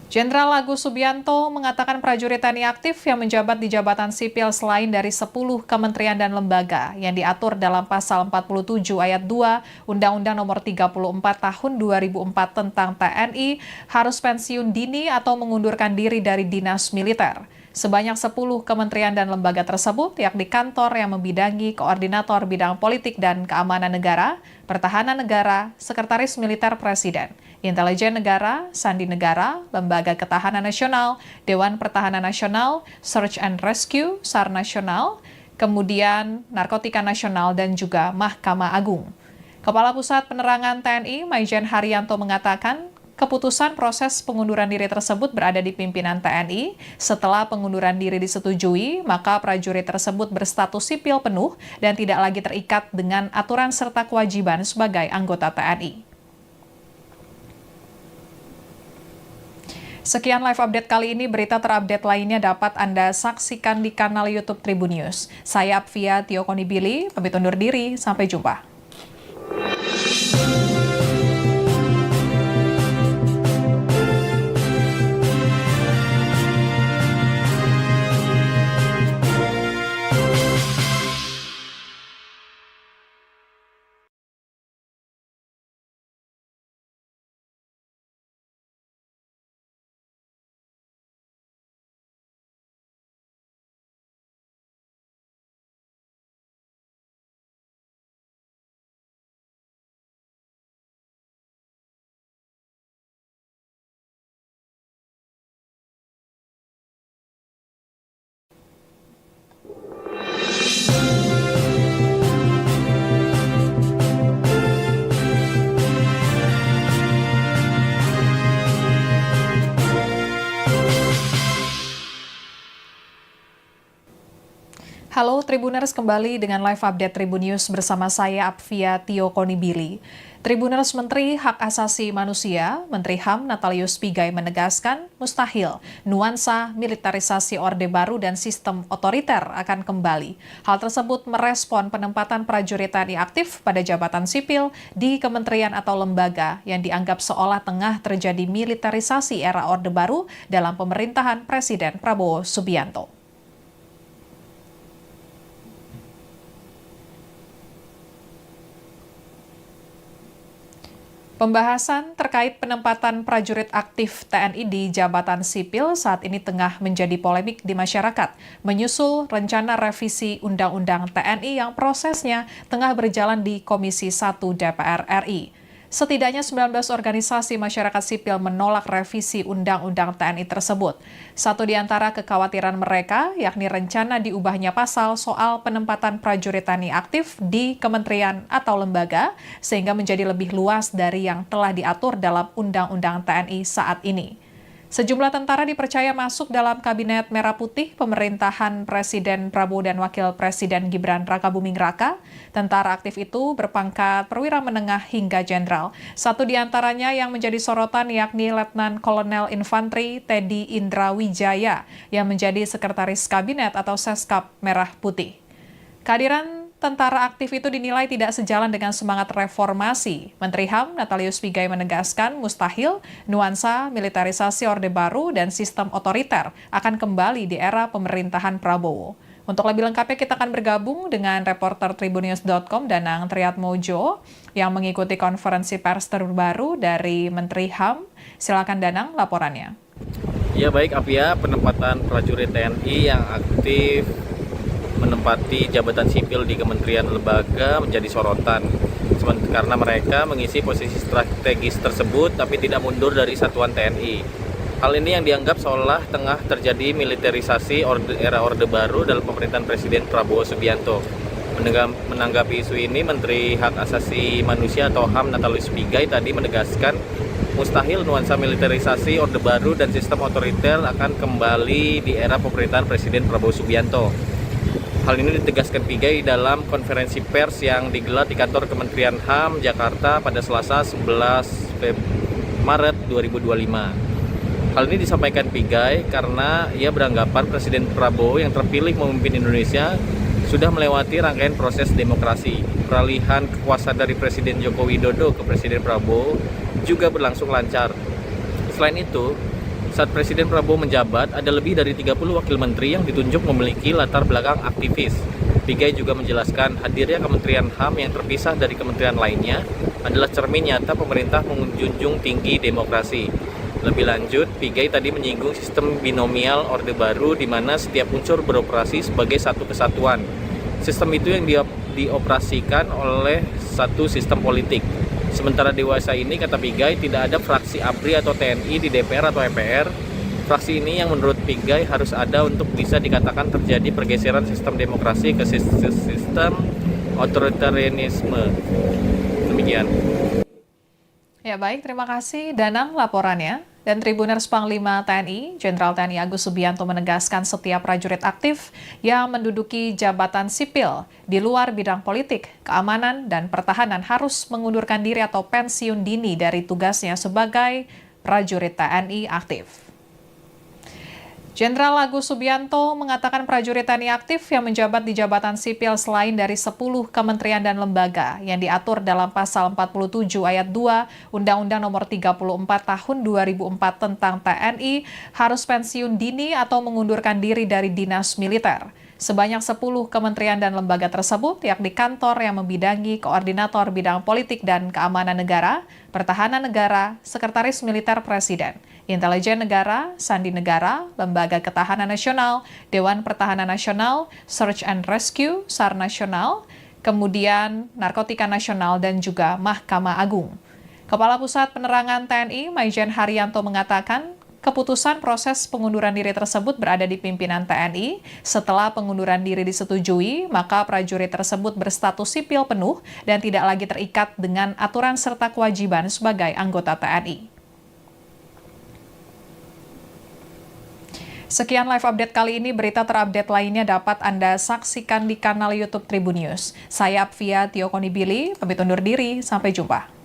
Jenderal Agus Subianto mengatakan prajurit TNI aktif yang menjabat di jabatan sipil selain dari 10 kementerian dan lembaga yang diatur dalam pasal 47 ayat 2 Undang-Undang Nomor 34 Tahun 2004 tentang TNI harus pensiun dini atau mengundurkan diri dari dinas militer. Sebanyak 10 kementerian dan lembaga tersebut, yakni kantor yang membidangi koordinator bidang politik dan keamanan negara, pertahanan negara, sekretaris militer presiden, intelijen negara, sandi negara, lembaga ketahanan nasional, Dewan Pertahanan Nasional, Search and Rescue, SAR Nasional, kemudian Narkotika Nasional, dan juga Mahkamah Agung. Kepala Pusat Penerangan TNI, Maijen Haryanto mengatakan, keputusan proses pengunduran diri tersebut berada di pimpinan TNI. Setelah pengunduran diri disetujui, maka prajurit tersebut berstatus sipil penuh dan tidak lagi terikat dengan aturan serta kewajiban sebagai anggota TNI. Sekian live update kali ini, berita terupdate lainnya dapat Anda saksikan di kanal YouTube Tribun News. Saya Apvia Tio Konibili, pamit undur diri, sampai jumpa. Halo Tribuners, kembali dengan live update Tribun News bersama saya Apvia Tio Konibili. Tribuners, Menteri Hak Asasi Manusia, Menteri HAM Natalius Pigai menegaskan mustahil nuansa militerisasi Orde Baru dan sistem otoriter akan kembali. Hal tersebut merespon penempatan prajurit TNI aktif pada jabatan sipil di kementerian atau lembaga yang dianggap seolah tengah terjadi militerisasi era Orde Baru dalam pemerintahan Presiden Prabowo Subianto. Pembahasan terkait penempatan prajurit aktif TNI di jabatan sipil saat ini tengah menjadi polemik di masyarakat, menyusul rencana revisi Undang-Undang TNI yang prosesnya tengah berjalan di Komisi 1 DPR RI. Setidaknya 19 organisasi masyarakat sipil menolak revisi Undang-Undang TNI tersebut. Satu di antara kekhawatiran mereka, yakni rencana diubahnya pasal soal penempatan prajurit TNI aktif di kementerian atau lembaga, sehingga menjadi lebih luas dari yang telah diatur dalam Undang-Undang TNI saat ini. Sejumlah tentara dipercaya masuk dalam Kabinet Merah Putih pemerintahan Presiden Prabowo dan Wakil Presiden Gibran Rakabuming Raka. Tentara aktif itu berpangkat perwira menengah hingga jenderal. Satu di antaranya yang menjadi sorotan yakni Letnan Kolonel Infanteri Teddy Indra Wijaya yang menjadi Sekretaris Kabinet atau Seskap Merah Putih. Kehadiran tentara aktif itu dinilai tidak sejalan dengan semangat reformasi. Menteri HAM Natalius Pigai menegaskan mustahil nuansa militerisasi Orde Baru dan sistem otoriter akan kembali di era pemerintahan Prabowo. Untuk lebih lengkapnya kita akan bergabung dengan reporter tribunnews.com Danang Triatmojo yang mengikuti konferensi pers terbaru dari Menteri HAM. Silakan Danang laporannya. Ya baik Apia, penempatan prajurit TNI yang aktif menempati jabatan sipil di kementerian lembaga menjadi sorotan karena mereka mengisi posisi strategis tersebut tapi tidak mundur dari satuan TNI. Hal ini yang dianggap seolah tengah terjadi militerisasi era Orde Baru dalam pemerintahan Presiden Prabowo Subianto. Menanggapi isu ini, Menteri Hak Asasi Manusia atau HAM Natalius Pigai tadi menegaskan mustahil nuansa militerisasi Orde Baru dan sistem otoriter akan kembali di era pemerintahan Presiden Prabowo Subianto. Hal ini ditegaskan Pigai dalam konferensi pers yang digelar di kantor Kementerian HAM Jakarta pada Selasa 11 Maret 2025. Hal ini disampaikan Pigai karena ia beranggapan Presiden Prabowo yang terpilih memimpin Indonesia sudah melewati rangkaian proses demokrasi. Peralihan kekuasaan dari Presiden Joko Widodo ke Presiden Prabowo juga berlangsung lancar. Selain itu, saat Presiden Prabowo menjabat, ada lebih dari 30 wakil menteri yang ditunjuk memiliki latar belakang aktivis. Pigai juga menjelaskan hadirnya Kementerian HAM yang terpisah dari kementerian lainnya adalah cermin nyata pemerintah menjunjung tinggi demokrasi. Lebih lanjut, Pigai tadi menyinggung sistem binomial Orde Baru di mana setiap unsur beroperasi sebagai satu kesatuan. Sistem itu yang dioperasikan oleh satu sistem politik. Sementara dewasa ini, kata Pigai, tidak ada fraksi ABRI atau TNI di DPR atau MPR. Fraksi ini yang menurut Pigai harus ada untuk bisa dikatakan terjadi pergeseran sistem demokrasi ke sistem otoritarianisme. Demikian. Ya baik, terima kasih Danang laporannya. Dan Tribuners Panglima TNI, Jenderal TNI Agus Subianto menegaskan setiap prajurit aktif yang menduduki jabatan sipil di luar bidang politik, keamanan, dan pertahanan harus mengundurkan diri atau pensiun dini dari tugasnya sebagai prajurit TNI aktif. Jenderal Agus Subianto mengatakan prajurit TNI aktif yang menjabat di jabatan sipil selain dari 10 kementerian dan lembaga yang diatur dalam pasal 47 ayat 2 Undang-Undang Nomor 34 Tahun 2004 tentang TNI harus pensiun dini atau mengundurkan diri dari dinas militer. Sebanyak 10 kementerian dan lembaga tersebut, yakni kantor yang membidangi koordinator bidang politik dan keamanan negara, pertahanan negara, sekretaris militer presiden, intelijen negara, sandi negara, lembaga ketahanan nasional, Dewan Pertahanan Nasional, Search and Rescue, SAR Nasional, kemudian Narkotika Nasional, dan juga Mahkamah Agung. Kepala Pusat Penerangan TNI, Maijen Haryanto mengatakan, keputusan proses pengunduran diri tersebut berada di pimpinan TNI. Setelah pengunduran diri disetujui, maka prajurit tersebut berstatus sipil penuh dan tidak lagi terikat dengan aturan serta kewajiban sebagai anggota TNI. Sekian live update kali ini, berita terupdate lainnya dapat Anda saksikan di kanal YouTube Tribun News. Saya Apvia Tio Konibili, pamit undur diri, sampai jumpa.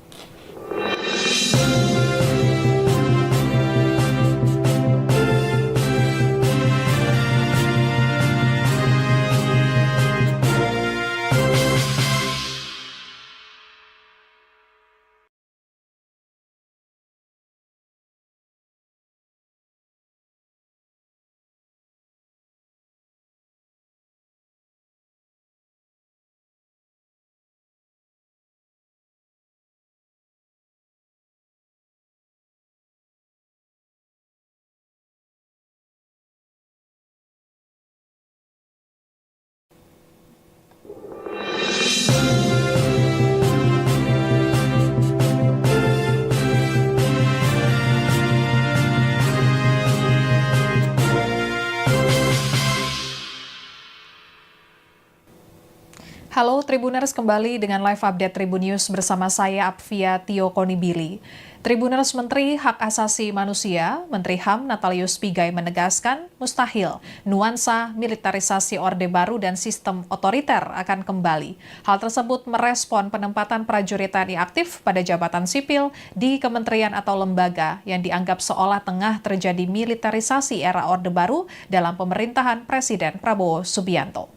Halo Tribuners, kembali dengan live update Tribun News bersama saya Apvia Tio Konibili. Tribuners, Menteri Hak Asasi Manusia, Menteri HAM Natalius Pigai menegaskan mustahil nuansa militerisasi Orde Baru dan sistem otoriter akan kembali. Hal tersebut merespon penempatan prajurit TNI aktif pada jabatan sipil di kementerian atau lembaga yang dianggap seolah tengah terjadi militerisasi era Orde Baru dalam pemerintahan Presiden Prabowo Subianto.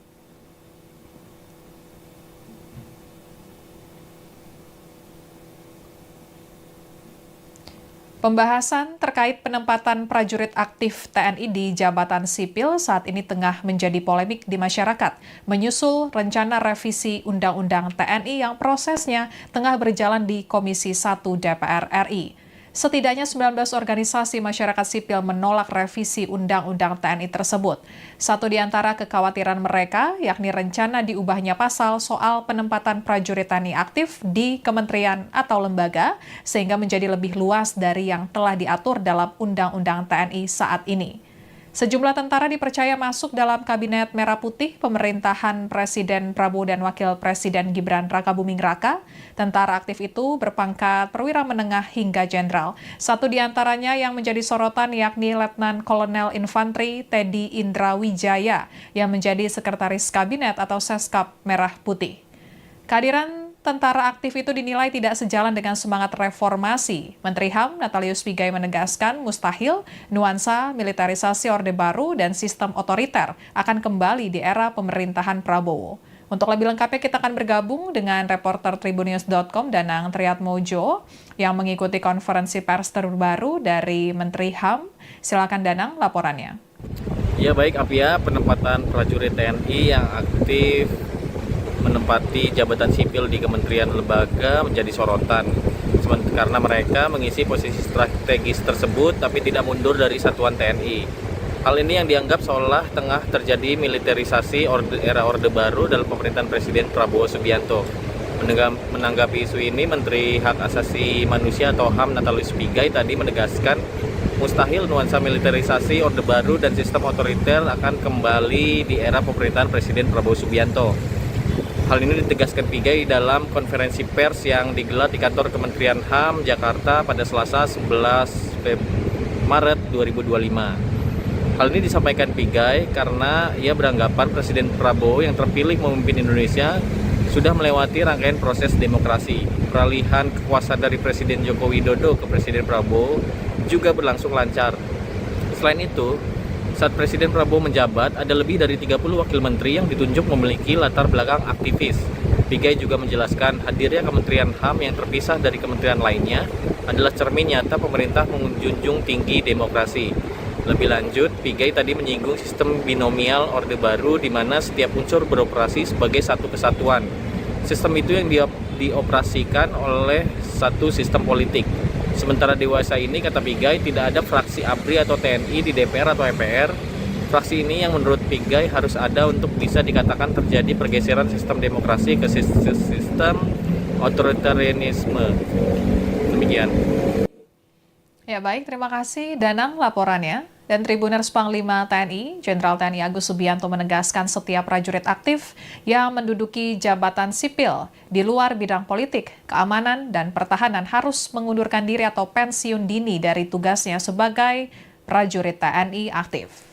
Pembahasan terkait penempatan prajurit aktif TNI di jabatan sipil saat ini tengah menjadi polemik di masyarakat, menyusul rencana revisi Undang-Undang TNI yang prosesnya tengah berjalan di Komisi 1 DPR RI. Setidaknya 19 organisasi masyarakat sipil menolak revisi Undang-Undang TNI tersebut. Satu di antara kekhawatiran mereka, yakni rencana diubahnya pasal soal penempatan prajurit TNI aktif di kementerian atau lembaga, sehingga menjadi lebih luas dari yang telah diatur dalam Undang-Undang TNI saat ini. Sejumlah tentara dipercaya masuk dalam Kabinet Merah Putih pemerintahan Presiden Prabowo dan Wakil Presiden Gibran Rakabuming Raka. Tentara aktif itu berpangkat perwira menengah hingga jenderal. Satu di antaranya yang menjadi sorotan yakni Letnan Kolonel Infanteri Teddy Indra Wijaya yang menjadi Sekretaris Kabinet atau Seskap Merah Putih. Kehadiran tentara aktif itu dinilai tidak sejalan dengan semangat reformasi. Menteri HAM Natalius Pigai menegaskan mustahil nuansa militerisasi Orde Baru dan sistem otoriter akan kembali di era pemerintahan Prabowo. Untuk lebih lengkapnya kita akan bergabung dengan reporter tribunnews.com Danang Triatmojo yang mengikuti konferensi pers terbaru dari Menteri HAM. Silakan Danang laporannya. Ya baik Apia, penempatan prajurit TNI yang aktif menempati jabatan sipil di kementerian lembaga menjadi sorotan karena mereka mengisi posisi strategis tersebut tapi tidak mundur dari satuan TNI. Hal ini yang dianggap seolah tengah terjadi militerisasi era Orde Baru dalam pemerintahan Presiden Prabowo Subianto. Menanggapi isu ini, Menteri Hak Asasi Manusia atau HAM Natalius Pigai tadi menegaskan mustahil nuansa militerisasi Orde Baru dan sistem otoriter akan kembali di era pemerintahan Presiden Prabowo Subianto. Hal ini ditegaskan Pigai dalam konferensi pers yang digelar di kantor Kementerian HAM Jakarta pada Selasa 11 Maret 2025. Hal ini disampaikan Pigai karena ia beranggapan Presiden Prabowo yang terpilih memimpin Indonesia sudah melewati rangkaian proses demokrasi. Peralihan kekuasaan dari Presiden Joko Widodo ke Presiden Prabowo juga berlangsung lancar. Selain itu, Saat Presiden Prabowo menjabat, ada lebih dari 30 wakil menteri yang ditunjuk memiliki latar belakang aktivis. Pigai juga menjelaskan hadirnya Kementerian HAM yang terpisah dari kementerian lainnya adalah cermin nyata pemerintah menjunjung tinggi demokrasi. Lebih lanjut, Pigai tadi menyinggung sistem binomial Orde Baru di mana setiap unsur beroperasi sebagai satu kesatuan. Sistem itu yang dioperasikan oleh satu sistem politik. Sementara dewasa ini, kata Pigai, tidak ada fraksi ABRI atau TNI di DPR atau MPR. Fraksi ini yang menurut Pigai harus ada untuk bisa dikatakan terjadi pergeseran sistem demokrasi ke sistem otoritarianisme. Demikian. Ya baik, terima kasih Danang laporannya. Dan Tribuners Panglima TNI, Jenderal TNI Agus Subianto menegaskan setiap prajurit aktif yang menduduki jabatan sipil di luar bidang politik, keamanan, dan pertahanan harus mengundurkan diri atau pensiun dini dari tugasnya sebagai prajurit TNI aktif.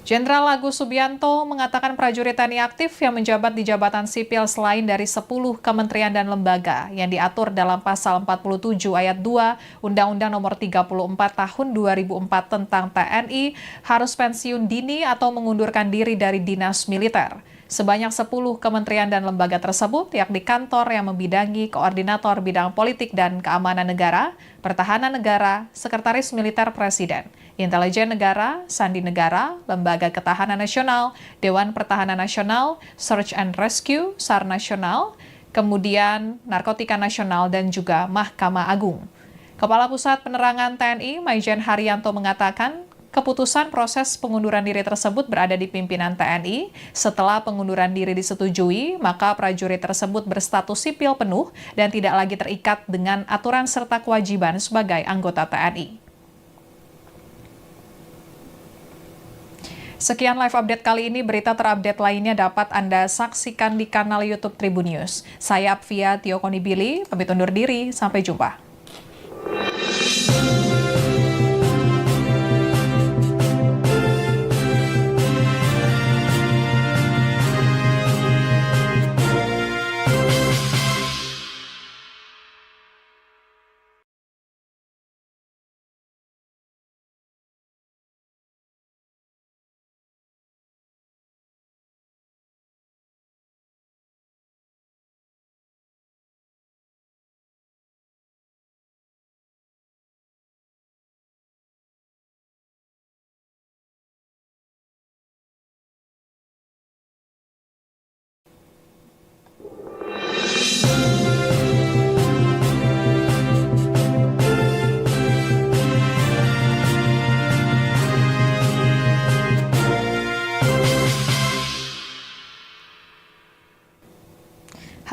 Jenderal Agus Subianto mengatakan prajurit TNI aktif yang menjabat di jabatan sipil selain dari 10 kementerian dan lembaga yang diatur dalam pasal 47 ayat 2 Undang-Undang Nomor 34 Tahun 2004 tentang TNI harus pensiun dini atau mengundurkan diri dari dinas militer. Sebanyak 10 kementerian dan lembaga tersebut, yakni kantor yang membidangi koordinator bidang politik dan keamanan negara, pertahanan negara, sekretaris militer presiden, intelijen negara, sandi negara, lembaga ketahanan nasional, Dewan Pertahanan Nasional, Search and Rescue, SAR Nasional, kemudian Narkotika Nasional, dan juga Mahkamah Agung. Kepala Pusat Penerangan TNI, Maijen Haryanto mengatakan, keputusan proses pengunduran diri tersebut berada di pimpinan TNI. Setelah pengunduran diri disetujui, maka prajurit tersebut berstatus sipil penuh dan tidak lagi terikat dengan aturan serta kewajiban sebagai anggota TNI. Sekian live update kali ini, berita terupdate lainnya dapat Anda saksikan di kanal YouTube Tribun News. Saya Apvia Tio Konibili, pamit undur diri, sampai jumpa.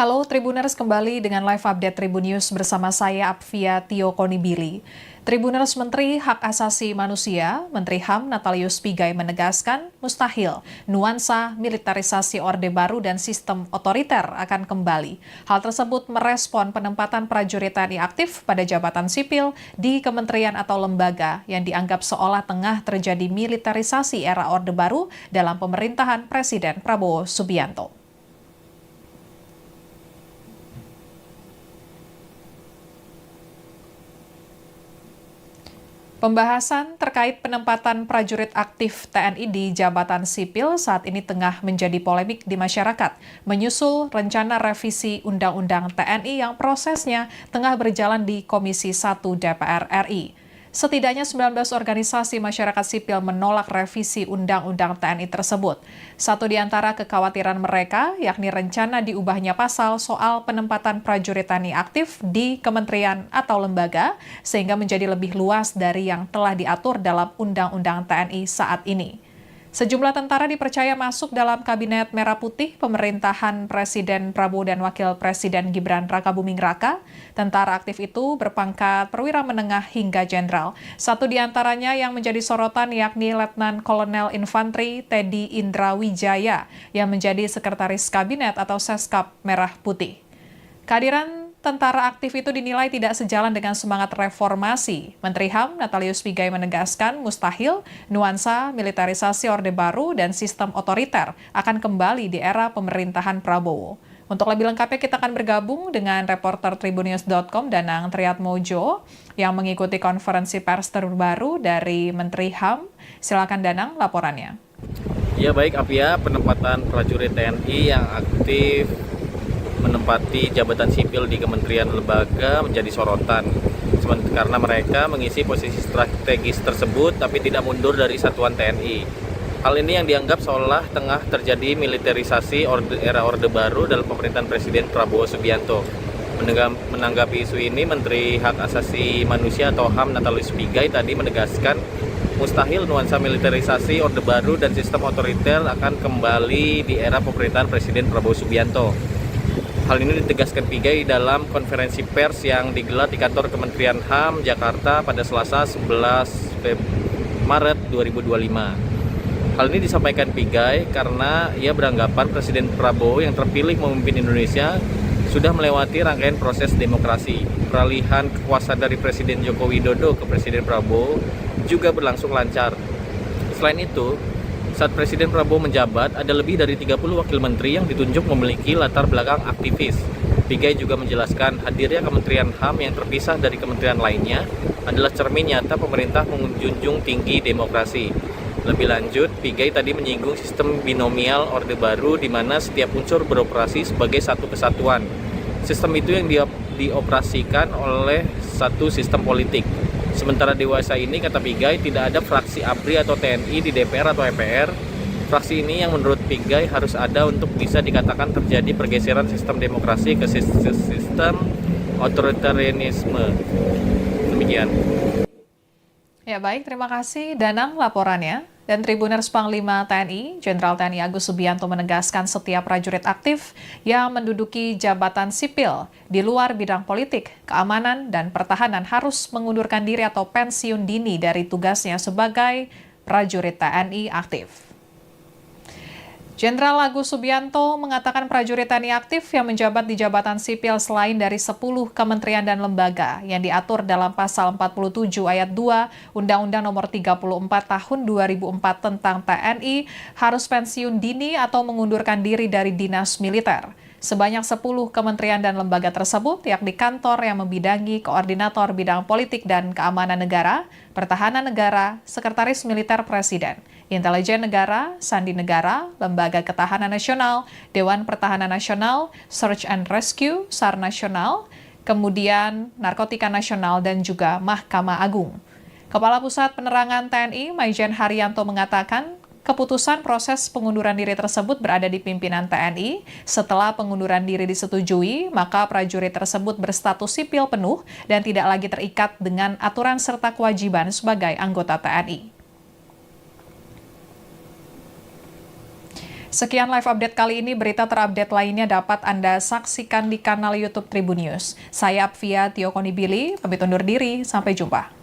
Halo Tribuners, kembali dengan live update Tribun News bersama saya Apvia Tio Konibili. Tribuners, Menteri Hak Asasi Manusia, Menteri HAM Natalius Pigai menegaskan mustahil nuansa militerisasi Orde Baru dan sistem otoriter akan kembali. Hal tersebut merespon penempatan prajurit TNI aktif pada jabatan sipil di kementerian atau lembaga yang dianggap seolah tengah terjadi militerisasi era Orde Baru dalam pemerintahan Presiden Prabowo Subianto. Pembahasan terkait penempatan prajurit aktif TNI di jabatan sipil saat ini tengah menjadi polemik di masyarakat, menyusul rencana revisi Undang-Undang TNI yang prosesnya tengah berjalan di Komisi 1 DPR RI. Setidaknya 19 organisasi masyarakat sipil menolak revisi Undang-Undang TNI tersebut. Satu di antara kekhawatiran mereka, yakni rencana diubahnya pasal soal penempatan prajurit TNI aktif di kementerian atau lembaga, sehingga menjadi lebih luas dari yang telah diatur dalam Undang-Undang TNI saat ini. Sejumlah tentara dipercaya masuk dalam Kabinet Merah Putih pemerintahan Presiden Prabowo dan Wakil Presiden Gibran Rakabuming Raka. Tentara aktif itu berpangkat perwira menengah hingga jenderal. Satu di antaranya yang menjadi sorotan yakni Letnan Kolonel Infanteri Teddy Indra Wijaya yang menjadi Sekretaris Kabinet atau Seskap Merah Putih. Kehadiran tentara aktif itu dinilai tidak sejalan dengan semangat reformasi. Menteri HAM Natalius Pigai menegaskan mustahil nuansa militerisasi Orde Baru dan sistem otoriter akan kembali di era pemerintahan Prabowo. Untuk lebih lengkapnya kita akan bergabung dengan reporter tribunnews.com Danang Triatmojo yang mengikuti konferensi pers terbaru dari Menteri HAM. Silakan Danang laporannya. Ya baik Apia, penempatan prajurit TNI yang aktif menempati jabatan sipil di kementerian lembaga menjadi sorotan karena mereka mengisi posisi strategis tersebut tapi tidak mundur dari satuan TNI. Hal ini yang dianggap seolah tengah terjadi militerisasi era Orde Baru dalam pemerintahan Presiden Prabowo Subianto. Menanggapi isu ini, Menteri Hak Asasi Manusia atau HAM Natalius Pigai tadi menegaskan mustahil nuansa militerisasi Orde Baru dan sistem otoriter akan kembali di era pemerintahan Presiden Prabowo Subianto. Hal ini ditegaskan Pigai dalam konferensi pers yang digelar di kantor Kementerian HAM Jakarta pada Selasa 11 Maret 2025. Hal ini disampaikan Pigai karena ia beranggapan Presiden Prabowo yang terpilih memimpin Indonesia sudah melewati rangkaian proses demokrasi. Peralihan kekuasaan dari Presiden Joko Widodo ke Presiden Prabowo juga berlangsung lancar. Selain itu, saat Presiden Prabowo menjabat, ada lebih dari 30 wakil menteri yang ditunjuk memiliki latar belakang aktivis. Pigai juga menjelaskan hadirnya Kementerian HAM yang terpisah dari kementerian lainnya adalah cermin nyata pemerintah menjunjung tinggi demokrasi. Lebih lanjut, Pigai tadi menyinggung sistem binomial Orde Baru di mana setiap unsur beroperasi sebagai satu kesatuan. Sistem itu yang dioperasikan oleh satu sistem politik. Sementara dewasa ini, kata Pigai, tidak ada fraksi ABRI atau TNI di DPR atau MPR. Fraksi ini yang menurut Pigai harus ada untuk bisa dikatakan terjadi pergeseran sistem demokrasi ke sistem otoritarianisme. Demikian. Ya baik, terima kasih Danang laporannya. Dan Tribuners Panglima TNI, Jenderal TNI Agus Subianto menegaskan setiap prajurit aktif yang menduduki jabatan sipil di luar bidang politik, keamanan, dan pertahanan harus mengundurkan diri atau pensiun dini dari tugasnya sebagai prajurit TNI aktif. Jenderal Agus Subianto mengatakan prajurit TNI aktif yang menjabat di jabatan sipil selain dari 10 kementerian dan lembaga yang diatur dalam pasal 47 ayat 2 Undang-Undang Nomor 34 Tahun 2004 tentang TNI harus pensiun dini atau mengundurkan diri dari dinas militer. Sebanyak 10 kementerian dan lembaga tersebut, yakni kantor yang membidangi koordinator bidang politik dan keamanan negara, pertahanan negara, sekretaris militer presiden, intelijen negara, sandi negara, lembaga ketahanan nasional, Dewan Pertahanan Nasional, Search and Rescue, SAR Nasional, kemudian Narkotika Nasional, dan juga Mahkamah Agung. Kepala Pusat Penerangan TNI, Maijen Haryanto mengatakan, keputusan proses pengunduran diri tersebut berada di pimpinan TNI. Setelah pengunduran diri disetujui, maka prajurit tersebut berstatus sipil penuh dan tidak lagi terikat dengan aturan serta kewajiban sebagai anggota TNI. Sekian live update kali ini, berita terupdate lainnya dapat Anda saksikan di kanal YouTube Tribun News. Saya Apvia Tio Konibili, pamit undur diri, sampai jumpa.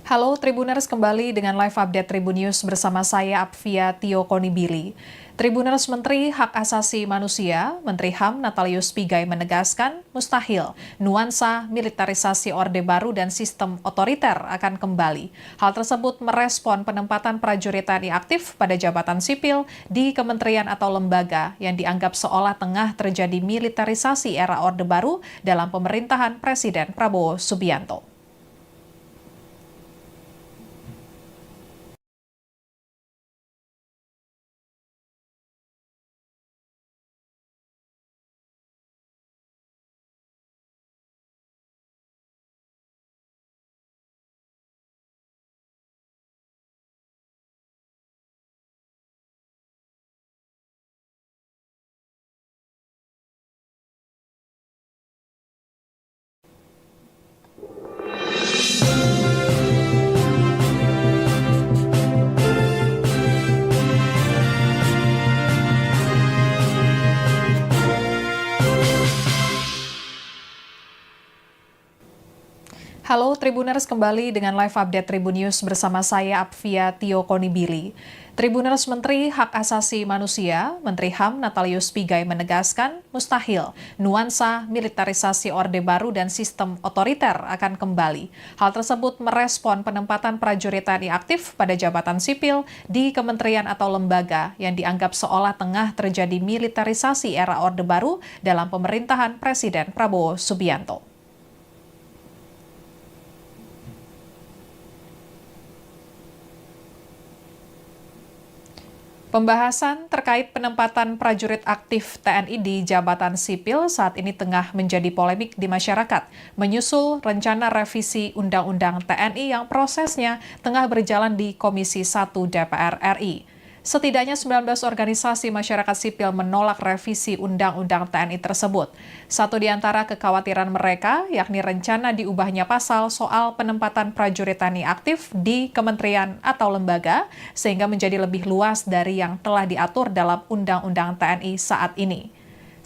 Halo Tribuners, kembali dengan live update Tribun News bersama saya Apvia Tio Konibili. Tribuners, Menteri Hak Asasi Manusia, Menteri HAM Natalius Pigai menegaskan mustahil nuansa militerisasi Orde Baru dan sistem otoriter akan kembali. Hal tersebut merespon penempatan prajurit TNI aktif pada jabatan sipil di kementerian atau lembaga yang dianggap seolah tengah terjadi militerisasi era Orde Baru dalam pemerintahan Presiden Prabowo Subianto. Halo Tribuners, kembali dengan live update Tribun News bersama saya Apvia Tio Konibili. Tribuners, Menteri Hak Asasi Manusia, Menteri HAM Natalius Pigai menegaskan mustahil nuansa militerisasi Orde Baru dan sistem otoriter akan kembali. Hal tersebut merespon penempatan prajurit TNI aktif pada jabatan sipil di kementerian atau lembaga yang dianggap seolah tengah terjadi militerisasi era Orde Baru dalam pemerintahan Presiden Prabowo Subianto. Pembahasan terkait penempatan prajurit aktif TNI di jabatan sipil saat ini tengah menjadi polemik di masyarakat, menyusul rencana revisi Undang-Undang TNI yang prosesnya tengah berjalan di Komisi 1 DPR RI. Setidaknya 19 organisasi masyarakat sipil menolak revisi Undang-Undang TNI tersebut. Satu di antara kekhawatiran mereka, yakni rencana diubahnya pasal soal penempatan prajurit TNI aktif di kementerian atau lembaga, sehingga menjadi lebih luas dari yang telah diatur dalam Undang-Undang TNI saat ini.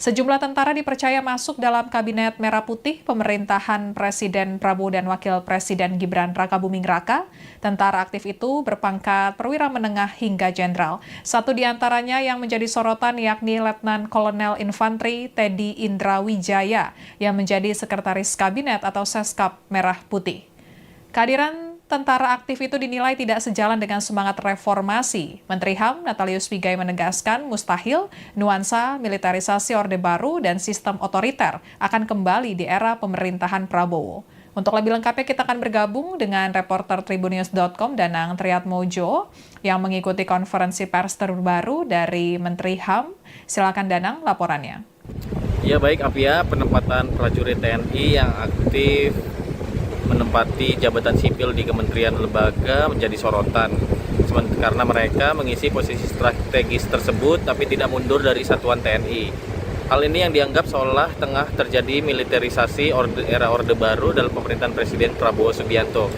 Sejumlah tentara dipercaya masuk dalam Kabinet Merah Putih pemerintahan Presiden Prabowo dan Wakil Presiden Gibran Rakabuming Raka. Tentara aktif itu berpangkat perwira menengah hingga jenderal. Satu di antaranya yang menjadi sorotan yakni Letnan Kolonel Infanteri Teddy Indra Wijaya yang menjadi Sekretaris Kabinet atau Seskap Merah Putih. Kehadiran tentara aktif itu dinilai tidak sejalan dengan semangat reformasi. Menteri HAM Natalius Pigai menegaskan mustahil nuansa militerisasi Orde Baru dan sistem otoriter akan kembali di era pemerintahan Prabowo. Untuk lebih lengkapnya kita akan bergabung dengan reporter tribunnews.com Danang Triatmojo yang mengikuti konferensi pers terbaru dari Menteri HAM. Silakan Danang laporannya. Ya baik Apia, penempatan prajurit TNI yang aktif menempati jabatan sipil di kementerian lembaga menjadi sorotan karena mereka mengisi posisi strategis tersebut tapi tidak mundur dari satuan TNI. Hal ini yang dianggap seolah tengah terjadi militerisasi era Orde Baru dalam pemerintahan Presiden Prabowo Subianto.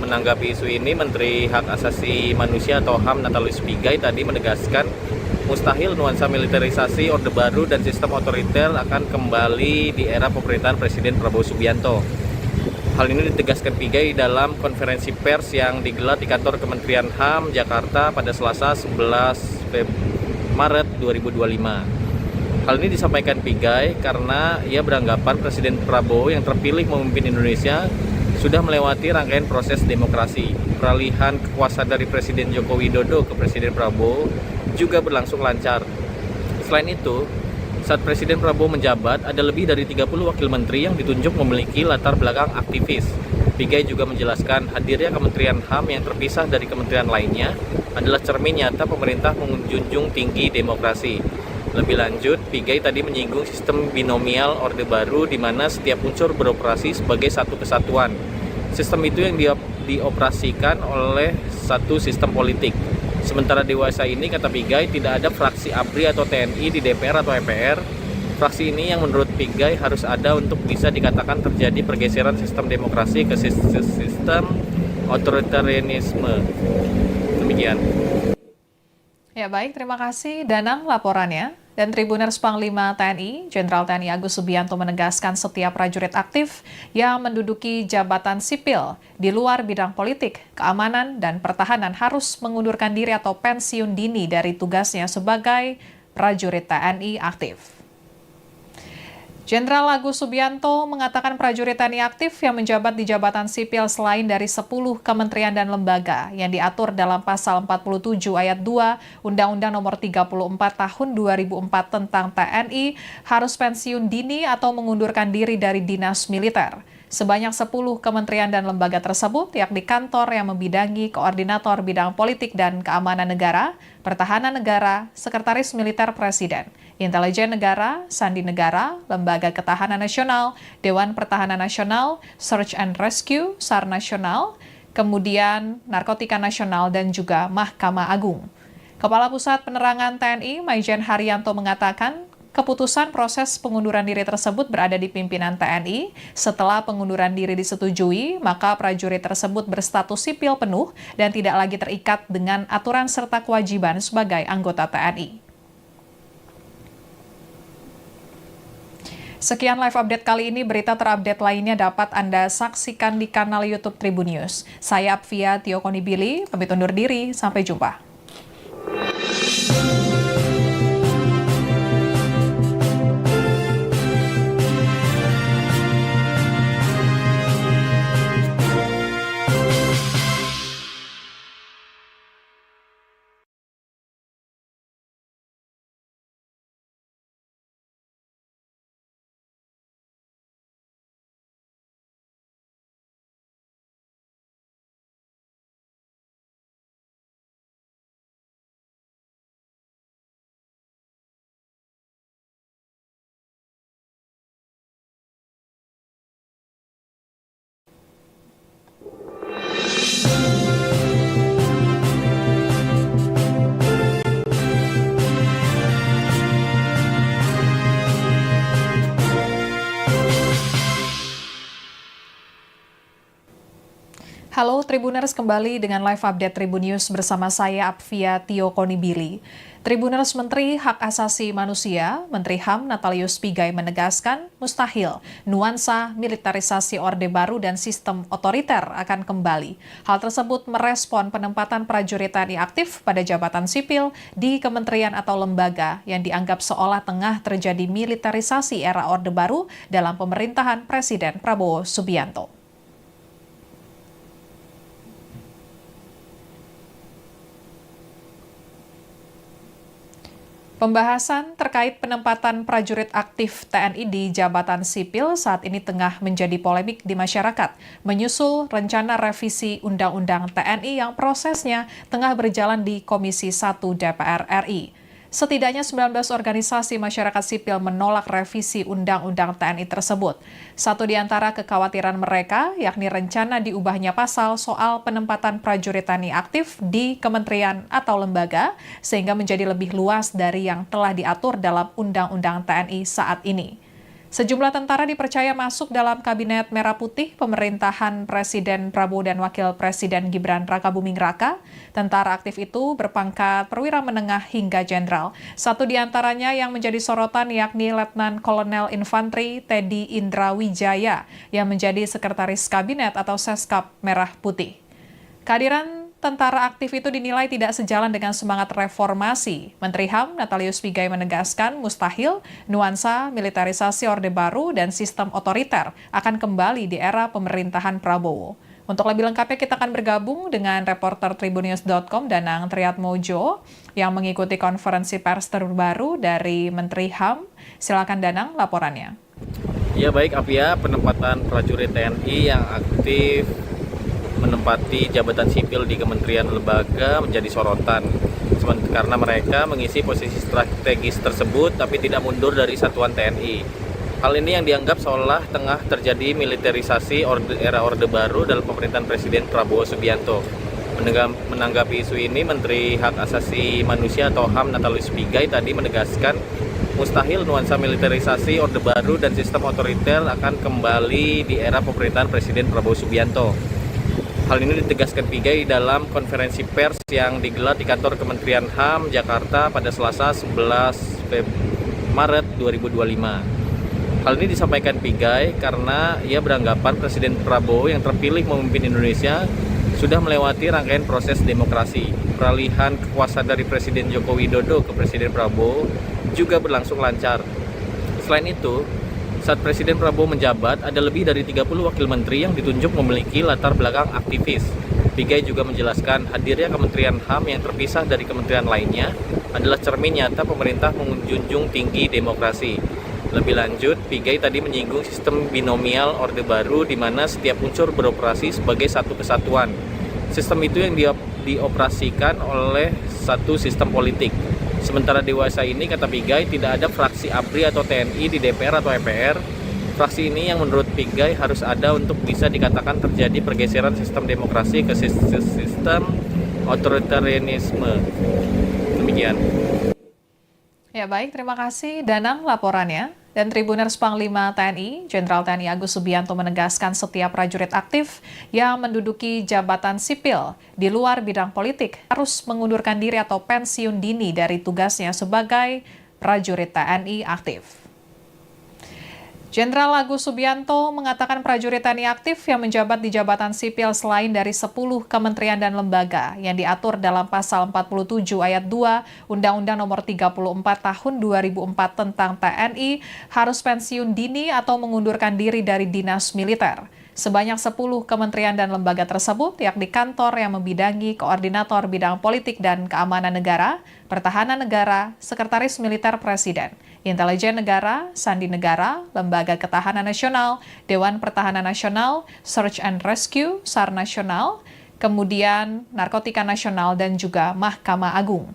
Menanggapi isu ini, Menteri Hak Asasi Manusia atau HAM Natalius Pigai tadi menegaskan mustahil nuansa militerisasi Orde Baru dan sistem otoriter akan kembali di era pemerintahan Presiden Prabowo Subianto. Hal ini ditegaskan Pigai dalam konferensi pers yang digelar di kantor Kementerian HAM Jakarta pada Selasa 11 Maret 2025. Hal ini disampaikan Pigai karena ia beranggapan Presiden Prabowo yang terpilih memimpin Indonesia sudah melewati rangkaian proses demokrasi. Peralihan kekuasaan dari Presiden Joko Widodo ke Presiden Prabowo juga berlangsung lancar. Selain itu, saat Presiden Prabowo menjabat, ada lebih dari 30 wakil menteri yang ditunjuk memiliki latar belakang aktivis. Pigai juga menjelaskan hadirnya Kementerian HAM yang terpisah dari kementerian lainnya adalah cermin nyata pemerintah menjunjung tinggi demokrasi. Lebih lanjut, Pigai tadi menyinggung sistem binomial Orde Baru di mana setiap unsur beroperasi sebagai satu kesatuan. Sistem itu yang dioperasikan oleh satu sistem politik. Sementara dewasa ini, kata Pigai, tidak ada fraksi ABRI atau TNI di DPR atau MPR. Fraksi ini yang menurut Pigai harus ada untuk bisa dikatakan terjadi pergeseran sistem demokrasi ke sistem otoritarianisme. Demikian. Ya baik, terima kasih Danang laporannya. Dan Tribuners Panglima TNI, Jenderal TNI Agus Subianto menegaskan setiap prajurit aktif yang menduduki jabatan sipil di luar bidang politik, keamanan, dan pertahanan harus mengundurkan diri atau pensiun dini dari tugasnya sebagai prajurit TNI aktif. Jenderal Agus Subianto mengatakan prajurit TNI aktif yang menjabat di jabatan sipil selain dari 10 kementerian dan lembaga yang diatur dalam pasal 47 ayat 2 Undang-Undang Nomor 34 Tahun 2004 tentang TNI harus pensiun dini atau mengundurkan diri dari dinas militer. Sebanyak 10 kementerian dan lembaga tersebut, yakni kantor yang membidangi koordinator bidang politik dan keamanan negara, pertahanan negara, sekretaris militer presiden, intelijen negara, sandi negara, lembaga ketahanan nasional, Dewan Pertahanan Nasional, Search and Rescue, SAR Nasional, kemudian Narkotika Nasional, dan juga Mahkamah Agung. Kepala Pusat Penerangan TNI, Maijen Haryanto mengatakan, keputusan proses pengunduran diri tersebut berada di pimpinan TNI. Setelah pengunduran diri disetujui, maka prajurit tersebut berstatus sipil penuh dan tidak lagi terikat dengan aturan serta kewajiban sebagai anggota TNI. Sekian live update kali ini, berita terupdate lainnya dapat Anda saksikan di kanal YouTube Tribun News. Saya Apvia Tio Konibili, pamit undur diri, sampai jumpa. Halo Tribuners, kembali dengan live update Tribun News bersama saya Apvia Tio Konibili. Tribuners, Menteri Hak Asasi Manusia, Menteri HAM Natalius Pigai menegaskan mustahil nuansa militerisasi Orde Baru dan sistem otoriter akan kembali. Hal tersebut merespon penempatan prajurit TNI aktif pada jabatan sipil di kementerian atau lembaga yang dianggap seolah tengah terjadi militerisasi era Orde Baru dalam pemerintahan Presiden Prabowo Subianto. Pembahasan terkait penempatan prajurit aktif TNI di jabatan sipil saat ini tengah menjadi polemik di masyarakat, menyusul rencana revisi Undang-Undang TNI yang prosesnya tengah berjalan di Komisi 1 DPR RI. Setidaknya 19 organisasi masyarakat sipil menolak revisi Undang-Undang TNI tersebut. Satu di antara kekhawatiran mereka, yakni rencana diubahnya pasal soal penempatan prajurit TNI aktif di kementerian atau lembaga, sehingga menjadi lebih luas dari yang telah diatur dalam Undang-Undang TNI saat ini. Sejumlah tentara dipercaya masuk dalam Kabinet Merah Putih pemerintahan Presiden Prabowo dan Wakil Presiden Gibran Rakabuming Raka. Tentara aktif itu berpangkat perwira menengah hingga jenderal. Satu di antaranya yang menjadi sorotan yakni Letnan Kolonel Infanteri Teddy Indra Wijaya yang menjadi Sekretaris Kabinet atau Seskap Merah Putih. Kehadiran tentara aktif itu dinilai tidak sejalan dengan semangat reformasi. Menteri HAM Natalius Pigai menegaskan mustahil nuansa militerisasi Orde Baru dan sistem otoriter akan kembali di era pemerintahan Prabowo. Untuk lebih lengkapnya kita akan bergabung dengan reporter tribunnews.com Danang Triatmojo yang mengikuti konferensi pers terbaru dari Menteri HAM. Silakan Danang laporannya. Ya baik Apia, penempatan prajurit TNI yang aktif menempati jabatan sipil di kementerian lembaga menjadi sorotan karena mereka mengisi posisi strategis tersebut tapi tidak mundur dari satuan TNI. Hal ini yang dianggap seolah tengah terjadi militerisasi era Orde Baru dalam pemerintahan Presiden Prabowo Subianto. Menanggapi isu ini, Menteri Hak Asasi Manusia atau HAM Natalius Pigai tadi menegaskan mustahil nuansa militerisasi Orde Baru dan sistem otoriter akan kembali di era pemerintahan Presiden Prabowo Subianto. Hal ini ditegaskan Pigai dalam konferensi pers yang digelar di kantor Kementerian HAM Jakarta pada Selasa 11 Maret 2025. Hal ini disampaikan Pigai karena ia beranggapan Presiden Prabowo yang terpilih memimpin Indonesia sudah melewati rangkaian proses demokrasi. Peralihan kekuasaan dari Presiden Joko Widodo ke Presiden Prabowo juga berlangsung lancar. Selain itu, saat Presiden Prabowo menjabat, ada lebih dari 30 wakil menteri yang ditunjuk memiliki latar belakang aktivis. Pigai juga menjelaskan hadirnya Kementerian HAM yang terpisah dari kementerian lainnya adalah cermin nyata pemerintah menjunjung tinggi demokrasi. Lebih lanjut, Pigai tadi menyinggung sistem binomial Orde Baru di mana setiap unsur beroperasi sebagai satu kesatuan. Sistem itu yang dioperasikan oleh satu sistem politik. Sementara dewasa ini, kata Pigai, tidak ada fraksi ABRI atau TNI di DPR atau MPR. Fraksi ini yang menurut Pigai harus ada untuk bisa dikatakan terjadi pergeseran sistem demokrasi ke sistem otoritarianisme. Demikian. Ya baik, terima kasih Danang laporannya. Dan Tribuners Panglima TNI, Jenderal TNI Agus Subianto menegaskan setiap prajurit aktif yang menduduki jabatan sipil di luar bidang politik harus mengundurkan diri atau pensiun dini dari tugasnya sebagai prajurit TNI aktif. Jenderal Agus Subianto mengatakan prajurit TNI aktif yang menjabat di jabatan sipil selain dari 10 kementerian dan lembaga yang diatur dalam pasal 47 ayat 2 Undang-Undang Nomor 34 Tahun 2004 tentang TNI harus pensiun dini atau mengundurkan diri dari dinas militer. Sebanyak 10 kementerian dan lembaga tersebut, yakni kantor yang membidangi koordinator bidang politik dan keamanan negara, pertahanan negara, sekretaris militer presiden, intelijen negara, sandi negara, lembaga ketahanan nasional, Dewan Pertahanan Nasional, Search and Rescue, SAR Nasional, kemudian Narkotika Nasional, dan juga Mahkamah Agung.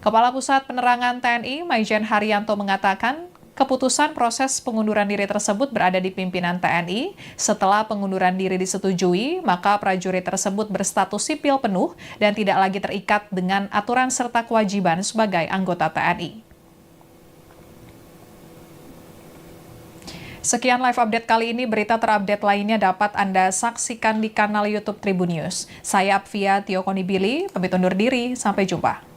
Kepala Pusat Penerangan TNI, Maijen Haryanto mengatakan, keputusan proses pengunduran diri tersebut berada di pimpinan TNI. Setelah pengunduran diri disetujui, maka prajurit tersebut berstatus sipil penuh dan tidak lagi terikat dengan aturan serta kewajiban sebagai anggota TNI. Sekian live update kali ini, berita terupdate lainnya dapat Anda saksikan di kanal YouTube Tribun News. Saya Apvia Tio Konibili, pamit undur diri, sampai jumpa.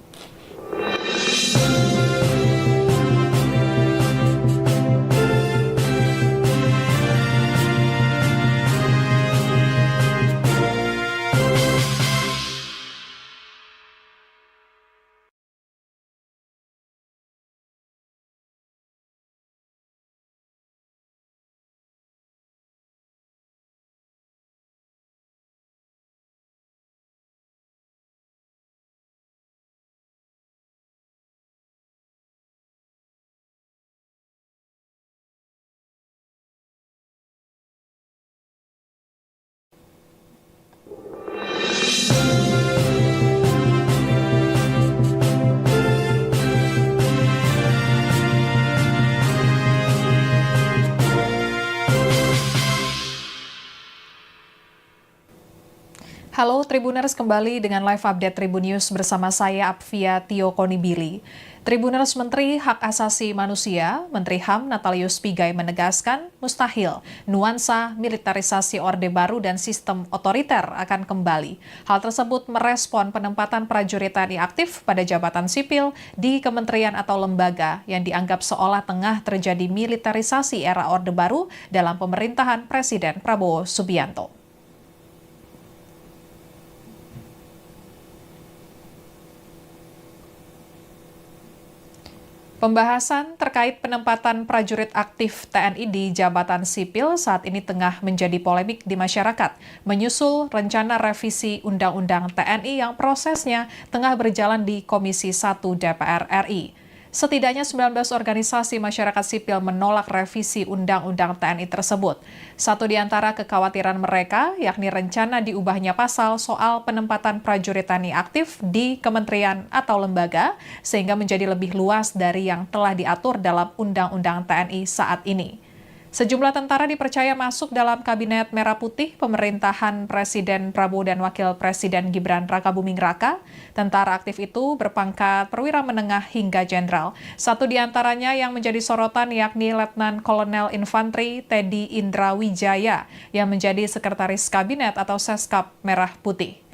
Halo Tribuners, kembali dengan live update Tribun News bersama saya Apvia Tio Konibili. Tribuners, Menteri Hak Asasi Manusia, Menteri HAM Natalius Pigai menegaskan mustahil nuansa militerisasi Orde Baru dan sistem otoriter akan kembali. Hal tersebut merespon penempatan prajurit TNI aktif pada jabatan sipil di kementerian atau lembaga yang dianggap seolah tengah terjadi militerisasi era Orde Baru dalam pemerintahan Presiden Prabowo Subianto. Pembahasan terkait penempatan prajurit aktif TNI di jabatan sipil saat ini tengah menjadi polemik di masyarakat, menyusul rencana revisi Undang-Undang TNI yang prosesnya tengah berjalan di Komisi 1 DPR RI. Setidaknya 19 organisasi masyarakat sipil menolak revisi Undang-Undang TNI tersebut. Satu di antara kekhawatiran mereka, yakni rencana diubahnya pasal soal penempatan prajurit TNI aktif di kementerian atau lembaga, sehingga menjadi lebih luas dari yang telah diatur dalam Undang-Undang TNI saat ini. Sejumlah tentara dipercaya masuk dalam Kabinet Merah Putih pemerintahan Presiden Prabowo dan Wakil Presiden Gibran Rakabuming Raka. Tentara aktif itu berpangkat perwira menengah hingga jenderal. Satu di antaranya yang menjadi sorotan yakni Letnan Kolonel Infanteri Teddy Indra Wijaya yang menjadi Sekretaris Kabinet atau Seskap Merah Putih.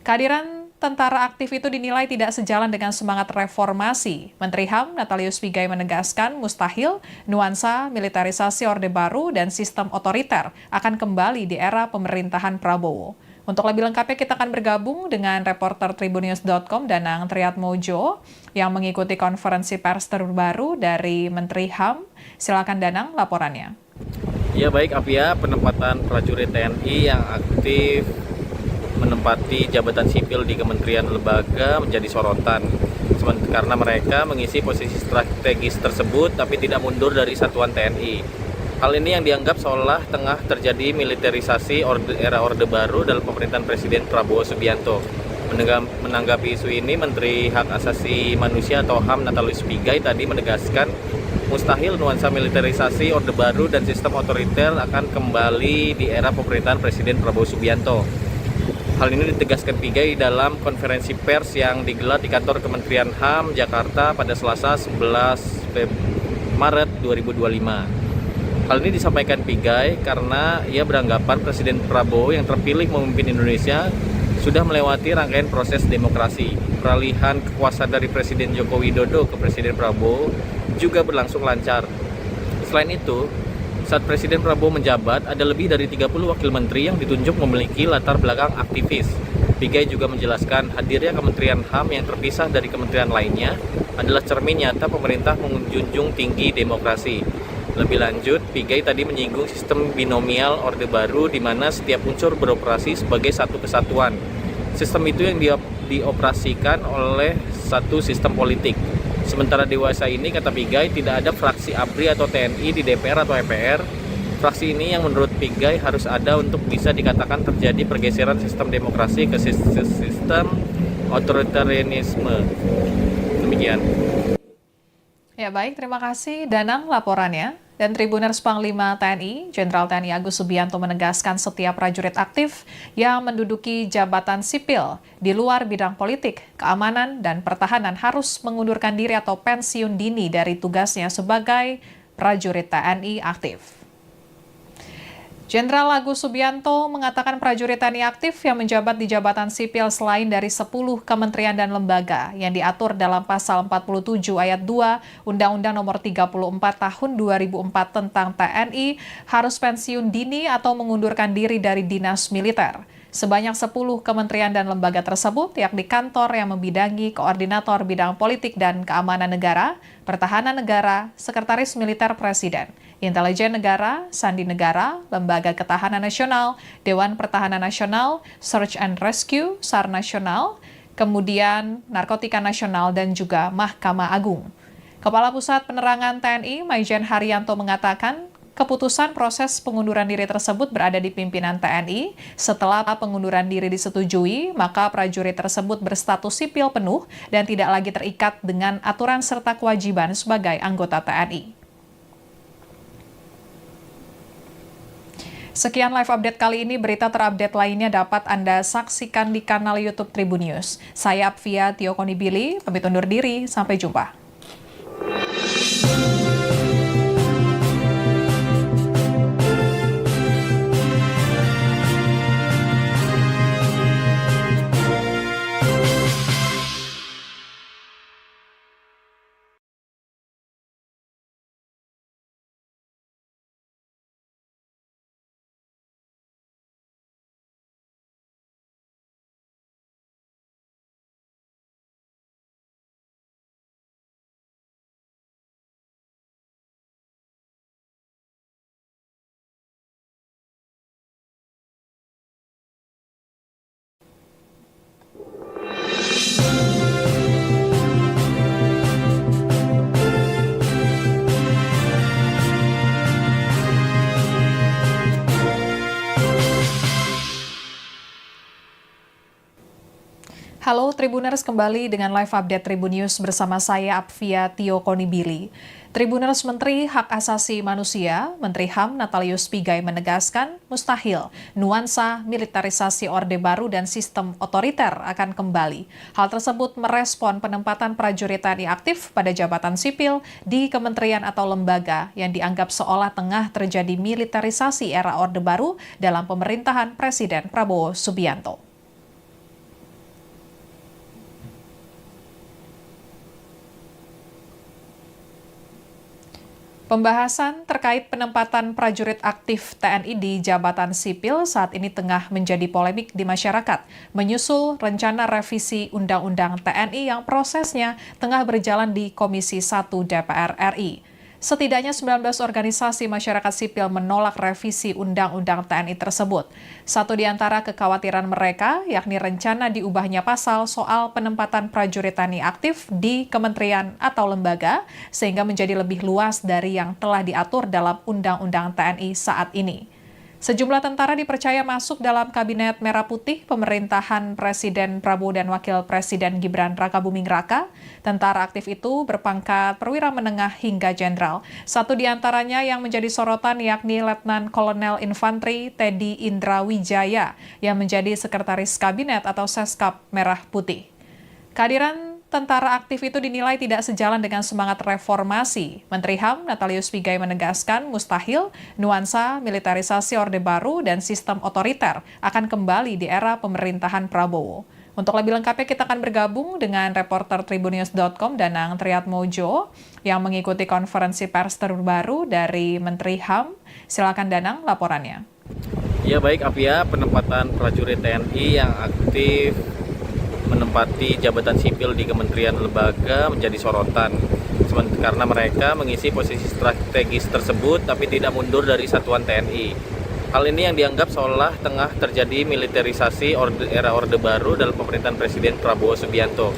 Kehadiran tentara aktif itu dinilai tidak sejalan dengan semangat reformasi. Menteri HAM Natalius Pigai menegaskan mustahil nuansa militerisasi Orde Baru dan sistem otoriter akan kembali di era pemerintahan Prabowo. Untuk lebih lengkapnya kita akan bergabung dengan reporter tribunnews.com Danang Triatmojo yang mengikuti konferensi pers terbaru dari Menteri HAM. Silakan Danang laporannya. Ya baik Apia, penempatan prajurit TNI yang aktif menempati jabatan sipil di kementerian lembaga menjadi sorotan karena mereka mengisi posisi strategis tersebut tapi tidak mundur dari satuan TNI. Hal ini yang dianggap seolah tengah terjadi militerisasi era Orde Baru dalam pemerintahan Presiden Prabowo Subianto. Menanggapi isu ini, Menteri Hak Asasi Manusia atau HAM Natalius Pigai tadi menegaskan mustahil nuansa militerisasi Orde Baru dan sistem otoriter akan kembali di era pemerintahan Presiden Prabowo Subianto. Hal ini ditegaskan Pigai dalam konferensi pers yang digelar di kantor Kementerian HAM Jakarta pada Selasa 11 Maret 2025. Hal ini disampaikan Pigai karena ia beranggapan Presiden Prabowo yang terpilih memimpin Indonesia sudah melewati rangkaian proses demokrasi. Peralihan kekuasaan dari Presiden Joko Widodo ke Presiden Prabowo juga berlangsung lancar. Selain itu, Saat Presiden Prabowo menjabat, ada lebih dari 30 wakil menteri yang ditunjuk memiliki latar belakang aktivis. Pigai juga menjelaskan hadirnya Kementerian HAM yang terpisah dari kementerian lainnya adalah cermin nyata pemerintah menjunjung tinggi demokrasi. Lebih lanjut, Pigai tadi menyinggung sistem binomial Orde Baru di mana setiap unsur beroperasi sebagai satu kesatuan. Sistem itu yang dioperasikan oleh satu sistem politik. Sementara dewasa ini, kata Pigai, tidak ada fraksi ABRI atau TNI di DPR atau MPR. Fraksi ini yang menurut Pigai harus ada untuk bisa dikatakan terjadi pergeseran sistem demokrasi ke sistem otoritarianisme. Demikian. Ya baik, terima kasih Danang laporannya. Dan Tribuners Panglima TNI, Jenderal TNI Agus Subianto menegaskan setiap prajurit aktif yang menduduki jabatan sipil di luar bidang politik, keamanan, dan pertahanan harus mengundurkan diri atau pensiun dini dari tugasnya sebagai prajurit TNI aktif. Jenderal Agus Subianto mengatakan prajurit TNI aktif yang menjabat di jabatan sipil selain dari 10 kementerian dan lembaga yang diatur dalam pasal 47 ayat 2 Undang-Undang Nomor 34 Tahun 2004 tentang TNI harus pensiun dini atau mengundurkan diri dari dinas militer. Sebanyak 10 kementerian dan lembaga tersebut, yakni kantor yang membidangi koordinator bidang politik dan keamanan negara, pertahanan negara, sekretaris militer presiden, intelijen negara, sandi negara, lembaga ketahanan nasional, Dewan Pertahanan Nasional, Search and Rescue, SAR Nasional, kemudian Narkotika Nasional, dan juga Mahkamah Agung. Kepala Pusat Penerangan TNI, Maijen Haryanto mengatakan, keputusan proses pengunduran diri tersebut berada di pimpinan TNI. Setelah pengunduran diri disetujui, maka prajurit tersebut berstatus sipil penuh dan tidak lagi terikat dengan aturan serta kewajiban sebagai anggota TNI. Sekian live update kali ini, berita terupdate lainnya dapat Anda saksikan di kanal YouTube Tribun News. Saya Apvia Tio Konibili, pamit undur diri, sampai jumpa. Halo Tribuners, kembali dengan live update Tribun News bersama saya Apvia Tio Konibili. Tribuners, Menteri Hak Asasi Manusia, Menteri HAM Natalius Pigai menegaskan mustahil nuansa militerisasi Orde Baru dan sistem otoriter akan kembali. Hal tersebut merespon penempatan prajurit TNI aktif pada jabatan sipil di kementerian atau lembaga yang dianggap seolah tengah terjadi militerisasi era Orde Baru dalam pemerintahan Presiden Prabowo Subianto. Pembahasan terkait penempatan prajurit aktif TNI di jabatan sipil saat ini tengah menjadi polemik di masyarakat, menyusul rencana revisi Undang-Undang TNI yang prosesnya tengah berjalan di Komisi 1 DPR RI. Setidaknya 19 organisasi masyarakat sipil menolak revisi Undang-Undang TNI tersebut. Satu di antara kekhawatiran mereka, yakni rencana diubahnya pasal soal penempatan prajurit TNI aktif di kementerian atau lembaga, sehingga menjadi lebih luas dari yang telah diatur dalam Undang-Undang TNI saat ini. Sejumlah tentara dipercaya masuk dalam Kabinet Merah Putih pemerintahan Presiden Prabowo dan Wakil Presiden Gibran Rakabuming Raka. Tentara aktif itu berpangkat perwira menengah hingga jenderal. Satu di antaranya yang menjadi sorotan yakni Letnan Kolonel Infanteri Teddy Indra Wijaya yang menjadi Sekretaris Kabinet atau Seskap Merah Putih. Kehadiran tentara aktif itu dinilai tidak sejalan dengan semangat reformasi. Menteri HAM Natalius Pigai menegaskan mustahil nuansa militerisasi Orde Baru dan sistem otoriter akan kembali di era pemerintahan Prabowo. Untuk lebih lengkapnya kita akan bergabung dengan reporter tribunnews.com Danang Triatmojo yang mengikuti konferensi pers terbaru dari Menteri HAM. Silakan Danang laporannya. Ya baik Apia, penempatan prajurit TNI yang aktif menempati jabatan sipil di kementerian lembaga menjadi sorotan karena mereka mengisi posisi strategis tersebut tapi tidak mundur dari satuan TNI. Hal ini yang dianggap seolah tengah terjadi militerisasi era Orde Baru dalam pemerintahan Presiden Prabowo Subianto.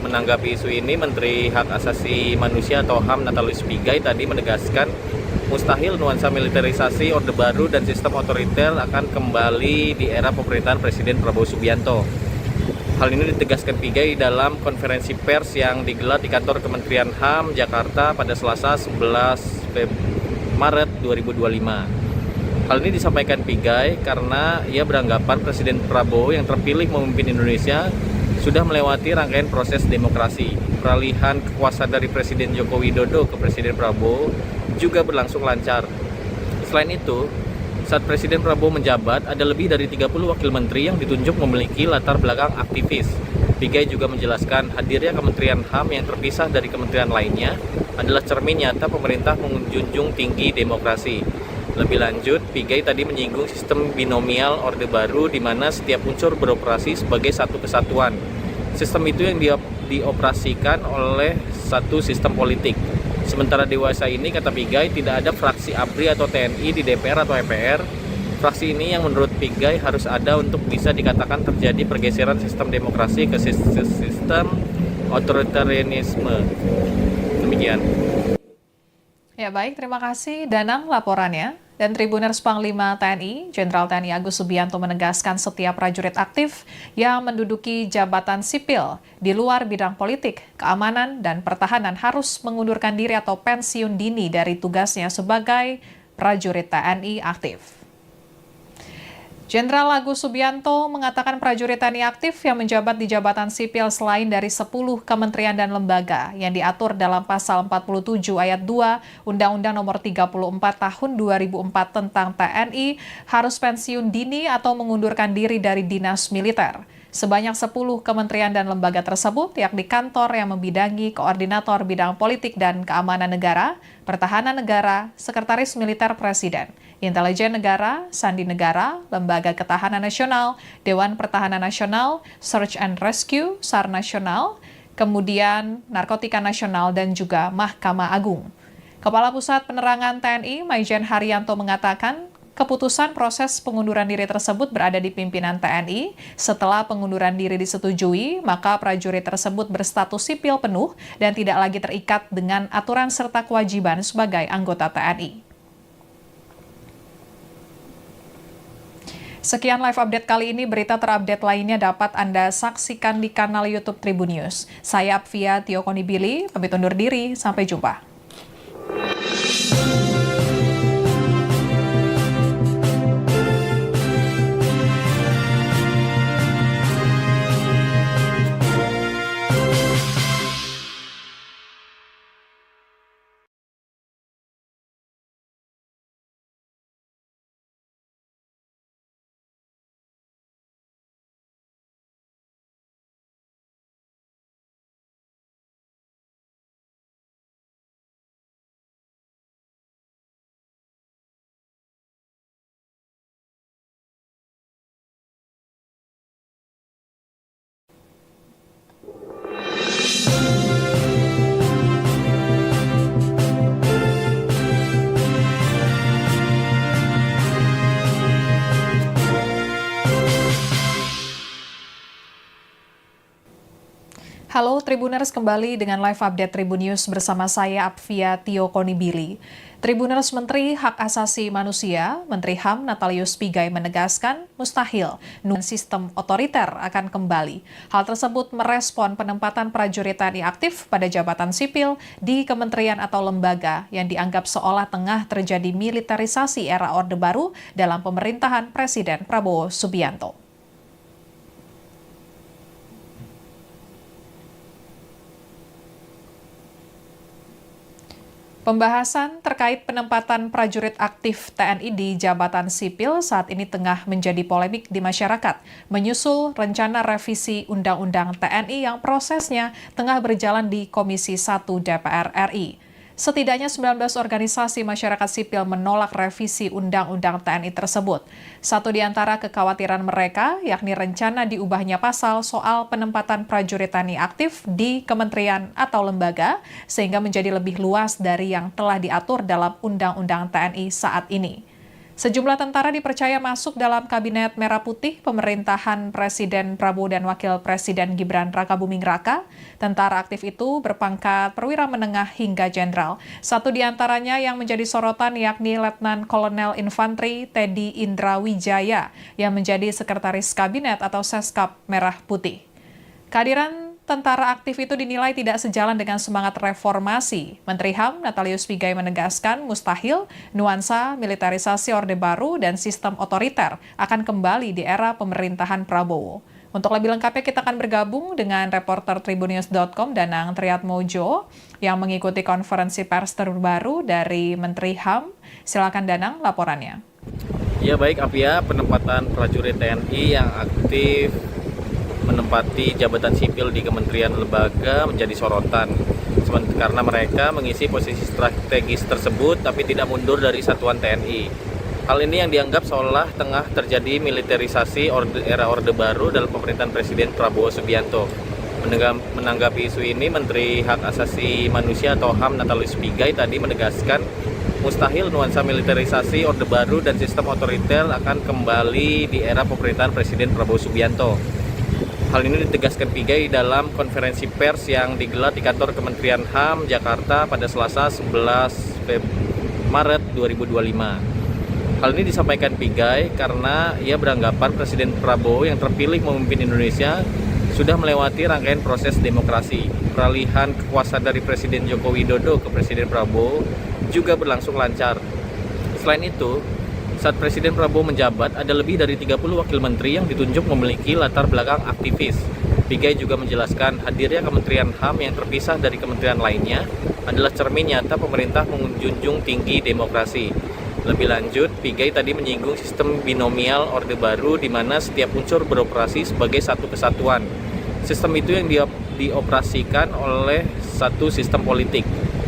Menanggapi isu ini, Menteri Hak Asasi Manusia atau HAM Natalius Pigai tadi menegaskan mustahil nuansa militerisasi Orde Baru dan sistem otoriter akan kembali di era pemerintahan Presiden Prabowo Subianto. Hal ini ditegaskan Pigai dalam konferensi pers yang digelar di kantor Kementerian HAM Jakarta pada Selasa 11 Maret 2025. Hal ini disampaikan Pigai karena ia beranggapan Presiden Prabowo yang terpilih memimpin Indonesia sudah melewati rangkaian proses demokrasi. Peralihan kekuasaan dari Presiden Joko Widodo ke Presiden Prabowo juga berlangsung lancar. Selain itu, saat Presiden Prabowo menjabat, ada lebih dari 30 wakil menteri yang ditunjuk memiliki latar belakang aktivis. Pigai juga menjelaskan hadirnya Kementerian HAM yang terpisah dari kementerian lainnya adalah cermin nyata pemerintah menjunjung tinggi demokrasi. Lebih lanjut, Pigai tadi menyinggung sistem binomial Orde Baru di mana setiap unsur beroperasi sebagai satu kesatuan. Sistem itu yang dioperasikan oleh satu sistem politik. Sementara dewasa ini, kata Pigai, tidak ada fraksi ABRI atau TNI di DPR atau MPR. Fraksi ini yang menurut Pigai harus ada untuk bisa dikatakan terjadi pergeseran sistem demokrasi ke sistem otoritarianisme. Demikian. Ya baik, terima kasih Danang laporannya. Dan Tribuners Panglima TNI, Jenderal TNI Agus Subianto menegaskan setiap prajurit aktif yang menduduki jabatan sipil di luar bidang politik, keamanan, dan pertahanan harus mengundurkan diri atau pensiun dini dari tugasnya sebagai prajurit TNI aktif. Jenderal Agus Subianto mengatakan prajurit TNI aktif yang menjabat di jabatan sipil selain dari 10 kementerian dan lembaga yang diatur dalam pasal 47 ayat 2 Undang-Undang Nomor 34 Tahun 2004 tentang TNI harus pensiun dini atau mengundurkan diri dari dinas militer. Sebanyak 10 kementerian dan lembaga tersebut, yakni kantor yang membidangi koordinator bidang politik dan keamanan negara, pertahanan negara, sekretaris militer presiden, intelijen negara, sandi negara, lembaga ketahanan nasional, Dewan Pertahanan Nasional, Search and Rescue, SAR Nasional, kemudian Narkotika Nasional, dan juga Mahkamah Agung. Kepala Pusat Penerangan TNI, Maijen Haryanto mengatakan, keputusan proses pengunduran diri tersebut berada di pimpinan TNI. Setelah pengunduran diri disetujui, maka prajurit tersebut berstatus sipil penuh dan tidak lagi terikat dengan aturan serta kewajiban sebagai anggota TNI. Sekian live update kali ini, berita terupdate lainnya dapat Anda saksikan di kanal YouTube Tribun News. Saya Apvia Tio Konibili, pamit undur diri, sampai jumpa. Halo Tribuners, kembali dengan live update Tribun News bersama saya Apvia Tio Konibili. Tribuners, Menteri Hak Asasi Manusia, Menteri HAM Natalius Pigai menegaskan mustahil sistem otoriter akan kembali. Hal tersebut merespon penempatan prajurit TNI aktif pada jabatan sipil di kementerian atau lembaga yang dianggap seolah tengah terjadi militerisasi era Orde Baru dalam pemerintahan Presiden Prabowo Subianto. Pembahasan terkait penempatan prajurit aktif TNI di jabatan sipil saat ini tengah menjadi polemik di masyarakat, menyusul rencana revisi Undang-Undang TNI yang prosesnya tengah berjalan di Komisi 1 DPR RI. Setidaknya 19 organisasi masyarakat sipil menolak revisi Undang-Undang TNI tersebut. Satu di antara kekhawatiran mereka, yakni rencana diubahnya pasal soal penempatan prajurit TNI aktif di kementerian atau lembaga, sehingga menjadi lebih luas dari yang telah diatur dalam Undang-Undang TNI saat ini. Sejumlah tentara dipercaya masuk dalam Kabinet Merah Putih pemerintahan Presiden Prabowo dan Wakil Presiden Gibran Rakabuming Raka. Tentara aktif itu berpangkat perwira menengah hingga jenderal. Satu di antaranya yang menjadi sorotan yakni Letnan Kolonel Infanteri Teddy Indra Wijaya yang menjadi Sekretaris Kabinet atau Seskap Merah Putih. Kehadiran tentara aktif itu dinilai tidak sejalan dengan semangat reformasi. Menteri HAM Natalius Pigai menegaskan mustahil nuansa militerisasi Orde Baru dan sistem otoriter akan kembali di era pemerintahan Prabowo. Untuk lebih lengkapnya kita akan bergabung dengan reporter Tribunnews.com Danang Triatmojo yang mengikuti konferensi pers terbaru dari Menteri HAM. Silakan Danang laporannya. Ya baik Apia, penempatan prajurit TNI yang aktif menempati jabatan sipil di kementerian lembaga menjadi sorotan karena mereka mengisi posisi strategis tersebut tapi tidak mundur dari satuan TNI. Hal ini yang dianggap seolah tengah terjadi militerisasi era Orde Baru dalam pemerintahan Presiden Prabowo Subianto. Menanggapi isu ini, Menteri Hak Asasi Manusia atau HAM Natalius Pigai tadi menegaskan mustahil nuansa militerisasi Orde Baru dan sistem otoriter akan kembali di era pemerintahan Presiden Prabowo Subianto. Hal ini ditegaskan Pigai dalam konferensi pers yang digelar di kantor Kementerian HAM Jakarta pada Selasa 11 Maret 2025. Hal ini disampaikan Pigai karena ia beranggapan Presiden Prabowo yang terpilih memimpin Indonesia sudah melewati rangkaian proses demokrasi. Peralihan kekuasaan dari Presiden Joko Widodo ke Presiden Prabowo juga berlangsung lancar. Selain itu, saat Presiden Prabowo menjabat, ada lebih dari 30 wakil menteri yang ditunjuk memiliki latar belakang aktivis. Pigai juga menjelaskan hadirnya Kementerian HAM yang terpisah dari kementerian lainnya adalah cermin nyata pemerintah menjunjung tinggi demokrasi. Lebih lanjut, Pigai tadi menyinggung sistem binomial Orde Baru di mana setiap unsur beroperasi sebagai satu kesatuan. Sistem itu yang dioperasikan oleh satu sistem politik.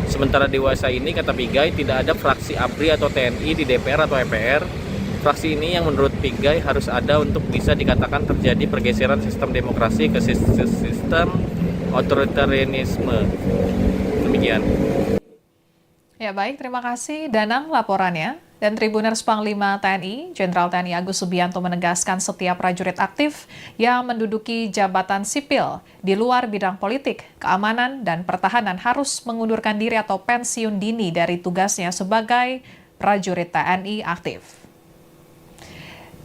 Sementara dewasa ini, kata Pigai, tidak ada fraksi ABRI atau TNI di DPR atau MPR. Fraksi ini yang menurut Pigai harus ada untuk bisa dikatakan terjadi pergeseran sistem demokrasi ke sistem otoritarianisme. Demikian. Ya baik, terima kasih Danang laporannya. Dan Tribuners Panglima TNI, Jenderal TNI Agus Subianto menegaskan setiap prajurit aktif yang menduduki jabatan sipil di luar bidang politik, keamanan, dan pertahanan harus mengundurkan diri atau pensiun dini dari tugasnya sebagai prajurit TNI aktif.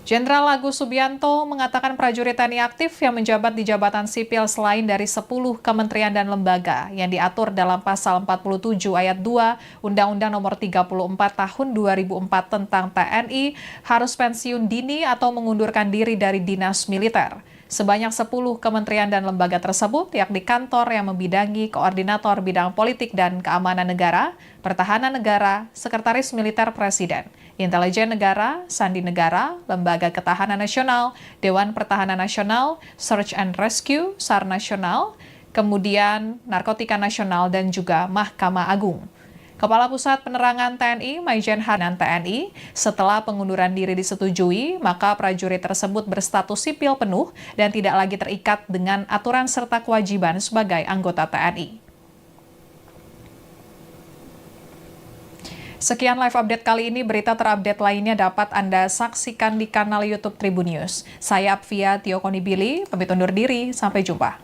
Jenderal Agus Subianto mengatakan prajurit TNI aktif yang menjabat di jabatan sipil selain dari 10 kementerian dan lembaga yang diatur dalam pasal 47 ayat 2 Undang-Undang Nomor 34 Tahun 2004 tentang TNI harus pensiun dini atau mengundurkan diri dari dinas militer. Sebanyak 10 kementerian dan lembaga tersebut, yakni kantor yang membidangi koordinator bidang politik dan keamanan negara, pertahanan negara, sekretaris militer presiden, intelijen negara, sandi negara, lembaga ketahanan nasional, Dewan Pertahanan Nasional, Search and Rescue, SAR Nasional, kemudian Narkotika Nasional, dan juga Mahkamah Agung. Kepala Pusat Penerangan TNI, Maijen Hanan TNI, setelah pengunduran diri disetujui, maka prajurit tersebut berstatus sipil penuh dan tidak lagi terikat dengan aturan serta kewajiban sebagai anggota TNI. Sekian live update kali ini, berita terupdate lainnya dapat Anda saksikan di kanal YouTube Tribun News. Saya Apvia Tio Konibili, pamit undur diri, sampai jumpa.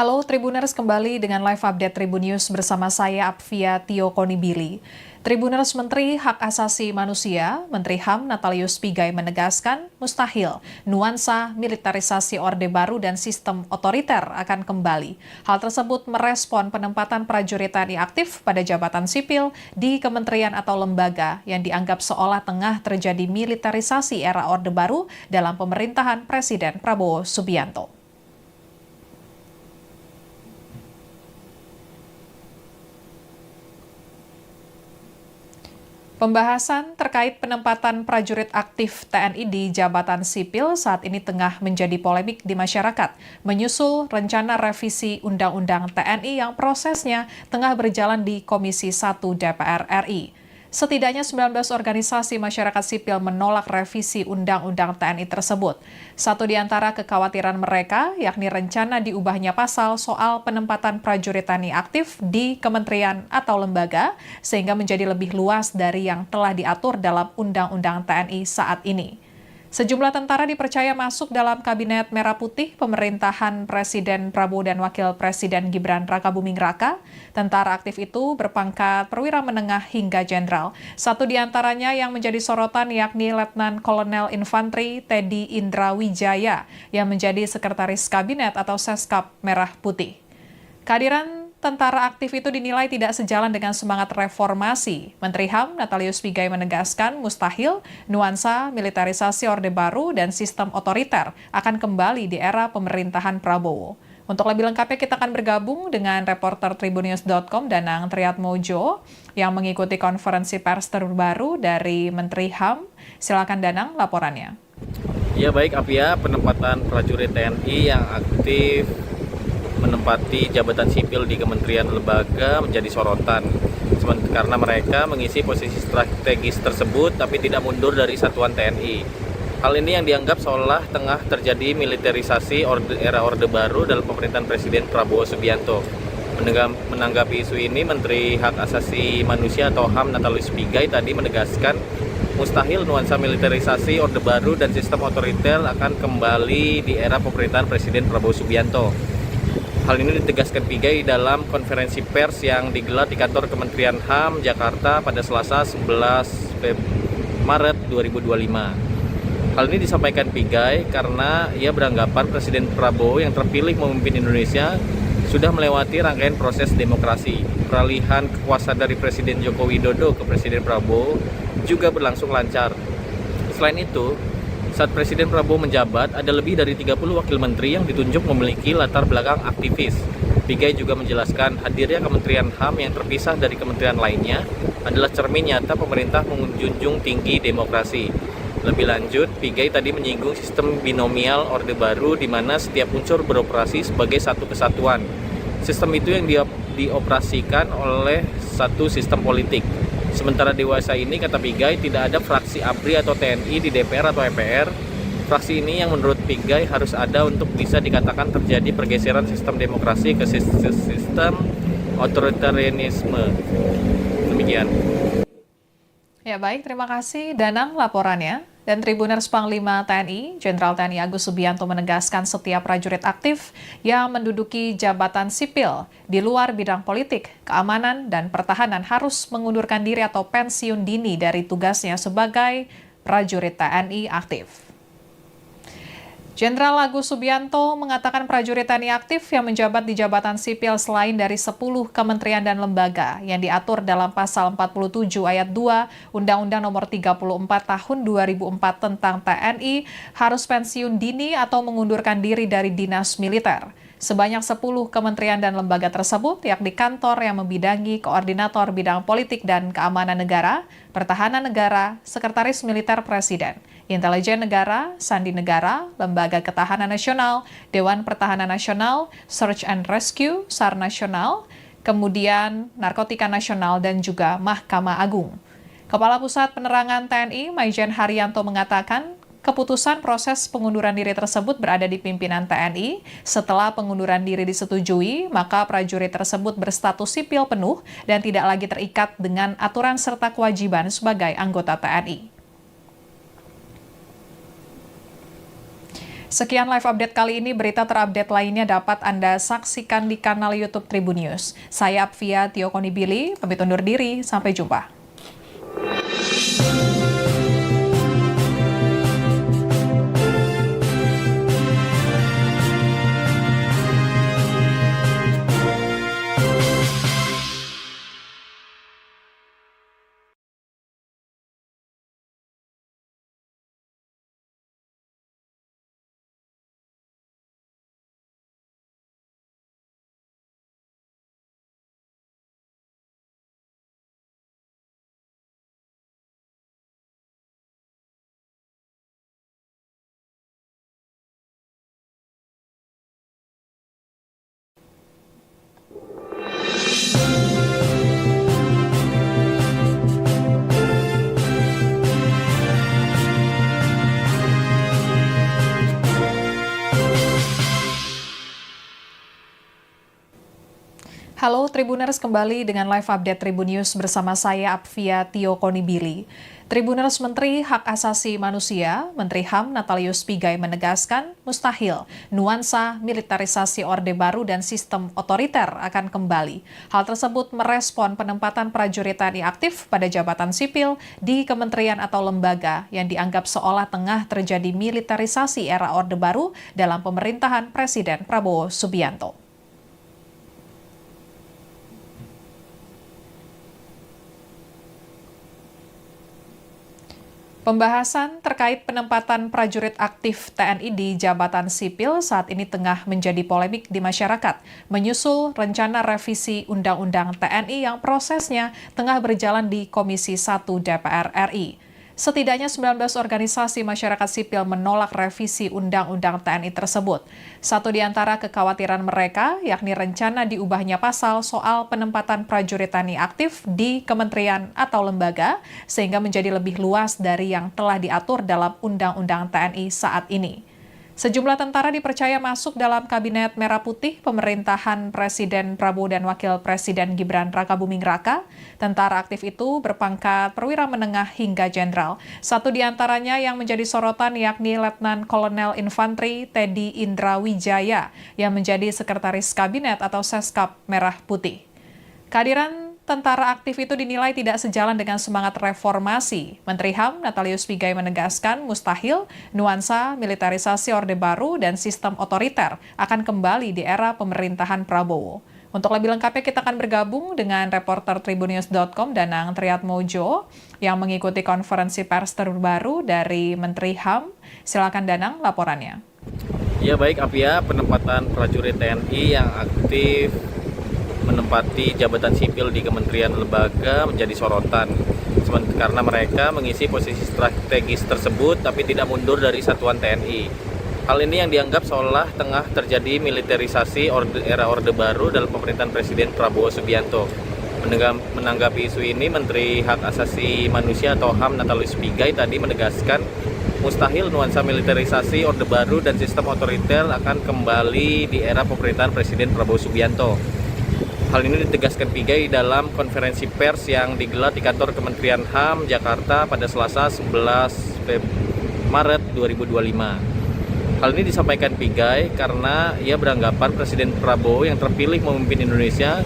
Halo Tribuners, kembali dengan live update Tribun News bersama saya Apvia Tio Konibili. Tribuners, Menteri Hak Asasi Manusia, Menteri HAM Natalius Pigai menegaskan mustahil nuansa militerisasi Orde Baru dan sistem otoriter akan kembali. Hal tersebut merespon penempatan prajurit TNI aktif pada jabatan sipil di kementerian atau lembaga yang dianggap seolah tengah terjadi militerisasi era Orde Baru dalam pemerintahan Presiden Prabowo Subianto. Pembahasan terkait penempatan prajurit aktif TNI di jabatan sipil saat ini tengah menjadi polemik di masyarakat, menyusul rencana revisi Undang-Undang TNI yang prosesnya tengah berjalan di Komisi 1 DPR RI. Setidaknya 19 organisasi masyarakat sipil menolak revisi Undang-Undang TNI tersebut. Satu di antara kekhawatiran mereka, yakni rencana diubahnya pasal soal penempatan prajurit TNI aktif di kementerian atau lembaga, sehingga menjadi lebih luas dari yang telah diatur dalam Undang-Undang TNI saat ini. Sejumlah tentara dipercaya masuk dalam Kabinet Merah Putih pemerintahan Presiden Prabowo dan Wakil Presiden Gibran Rakabuming Raka. Tentara aktif itu berpangkat perwira menengah hingga jenderal. Satu di antaranya yang menjadi sorotan yakni Letnan Kolonel Infanteri Teddy Indra Wijaya yang menjadi Sekretaris Kabinet atau Seskap Merah Putih. Kehadiran tentara aktif itu dinilai tidak sejalan dengan semangat reformasi. Menteri HAM Natalius Pigai menegaskan mustahil nuansa militerisasi Orde Baru dan sistem otoriter akan kembali di era pemerintahan Prabowo. Untuk lebih lengkapnya kita akan bergabung dengan reporter tribunnews.com Danang Triatmojo yang mengikuti konferensi pers terbaru dari Menteri HAM. Silakan Danang laporannya. Ya baik Apia, penempatan prajurit TNI yang aktif menempati jabatan sipil di kementerian lembaga menjadi sorotan karena mereka mengisi posisi strategis tersebut tapi tidak mundur dari satuan TNI. Hal ini yang dianggap seolah tengah terjadi militerisasi era Orde Baru dalam pemerintahan Presiden Prabowo Subianto. Menanggapi isu ini, Menteri Hak Asasi Manusia atau HAM Natalius Pigai tadi menegaskan mustahil nuansa militerisasi Orde Baru dan sistem otoriter akan kembali di era pemerintahan Presiden Prabowo Subianto. Hal ini ditegaskan Pigai dalam konferensi pers yang digelar di kantor Kementerian HAM Jakarta pada Selasa 11 Maret 2025. Hal ini disampaikan Pigai karena ia beranggapan Presiden Prabowo yang terpilih memimpin Indonesia sudah melewati rangkaian proses demokrasi. Peralihan kekuasaan dari Presiden Joko Widodo ke Presiden Prabowo juga berlangsung lancar. Selain itu, saat Presiden Prabowo menjabat, ada lebih dari 30 wakil menteri yang ditunjuk memiliki latar belakang aktivis. Pigai juga menjelaskan hadirnya Kementerian HAM yang terpisah dari kementerian lainnya adalah cermin nyata pemerintah menjunjung tinggi demokrasi. Lebih lanjut, Pigai tadi menyinggung sistem binomial Orde Baru di mana setiap unsur beroperasi sebagai satu kesatuan. Sistem itu yang dioperasikan oleh satu sistem politik. Sementara dewasa ini, kata Pigai, tidak ada fraksi ABRI atau TNI di DPR atau MPR. Fraksi ini yang menurut Pigai harus ada untuk bisa dikatakan terjadi pergeseran sistem demokrasi ke sistem otoritarianisme. Demikian. Ya baik, terima kasih Danang laporannya. Dan Tribuners Panglima TNI, Jenderal TNI Agus Subianto menegaskan setiap prajurit aktif yang menduduki jabatan sipil di luar bidang politik, keamanan, dan pertahanan harus mengundurkan diri atau pensiun dini dari tugasnya sebagai prajurit TNI aktif. Jenderal Agus Subianto mengatakan prajurit TNI aktif yang menjabat di jabatan sipil selain dari 10 kementerian dan lembaga yang diatur dalam pasal 47 ayat 2 Undang-Undang Nomor 34 Tahun 2004 tentang TNI harus pensiun dini atau mengundurkan diri dari dinas militer. Sebanyak 10 kementerian dan lembaga tersebut, yakni kantor yang membidangi koordinator bidang politik dan keamanan negara, pertahanan negara, sekretaris militer presiden, intelijen negara, sandi negara, lembaga ketahanan nasional, Dewan Pertahanan Nasional, Search and Rescue, SAR Nasional, kemudian Narkotika Nasional, dan juga Mahkamah Agung. Kepala Pusat Penerangan TNI, Maijen Haryanto mengatakan, keputusan proses pengunduran diri tersebut berada di pimpinan TNI. Setelah pengunduran diri disetujui, maka prajurit tersebut berstatus sipil penuh dan tidak lagi terikat dengan aturan serta kewajiban sebagai anggota TNI. Sekian live update kali ini, berita terupdate lainnya dapat Anda saksikan di kanal YouTube Tribun News. Saya Apvia Tio Konibili, pamit undur diri, sampai jumpa. Halo Tribuners, kembali dengan live update Tribun News bersama saya Apvia Tio Konibili. Tribuners, Menteri Hak Asasi Manusia, Menteri HAM Natalius Pigai menegaskan mustahil nuansa militerisasi Orde Baru dan sistem otoriter akan kembali. Hal tersebut merespon penempatan prajurit TNI aktif pada jabatan sipil di kementerian atau lembaga yang dianggap seolah tengah terjadi militerisasi era Orde Baru dalam pemerintahan Presiden Prabowo Subianto. Pembahasan terkait penempatan prajurit aktif TNI di jabatan sipil saat ini tengah menjadi polemik di masyarakat, menyusul rencana revisi Undang-Undang TNI yang prosesnya tengah berjalan di Komisi 1 DPR RI. Setidaknya 19 organisasi masyarakat sipil menolak revisi Undang-Undang TNI tersebut. Satu di antara kekhawatiran mereka, yakni rencana diubahnya pasal soal penempatan prajurit TNI aktif di kementerian atau lembaga, sehingga menjadi lebih luas dari yang telah diatur dalam Undang-Undang TNI saat ini. Sejumlah tentara dipercaya masuk dalam Kabinet Merah Putih pemerintahan Presiden Prabowo dan Wakil Presiden Gibran Rakabuming Raka. Tentara aktif itu berpangkat perwira menengah hingga jenderal. Satu di antaranya yang menjadi sorotan yakni Letnan Kolonel Infanteri Teddy Indra Wijaya yang menjadi Sekretaris Kabinet atau Seskap Merah Putih. Kehadiran tentara aktif itu dinilai tidak sejalan dengan semangat reformasi. Menteri HAM Natalius Pigai menegaskan mustahil nuansa militerisasi Orde Baru dan sistem otoriter akan kembali di era pemerintahan Prabowo. Untuk lebih lengkapnya kita akan bergabung dengan reporter tribunnews.com Danang Triatmojo yang mengikuti konferensi pers terbaru dari Menteri HAM. Silakan Danang laporannya. Ya baik Apia, penempatan prajurit TNI yang aktif menempati jabatan sipil di kementerian lembaga menjadi sorotan karena mereka mengisi posisi strategis tersebut tapi tidak mundur dari satuan TNI. Hal ini yang dianggap seolah tengah terjadi militerisasi era Orde Baru dalam pemerintahan Presiden Prabowo Subianto. Menanggapi isu ini, Menteri Hak Asasi Manusia atau HAM Natalius Pigai tadi menegaskan mustahil nuansa militerisasi Orde Baru dan sistem otoriter akan kembali di era pemerintahan Presiden Prabowo Subianto. Hal ini ditegaskan Pigai dalam konferensi pers yang digelar di kantor Kementerian HAM Jakarta pada Selasa 11 Maret 2025. Hal ini disampaikan Pigai karena ia beranggapan Presiden Prabowo yang terpilih memimpin Indonesia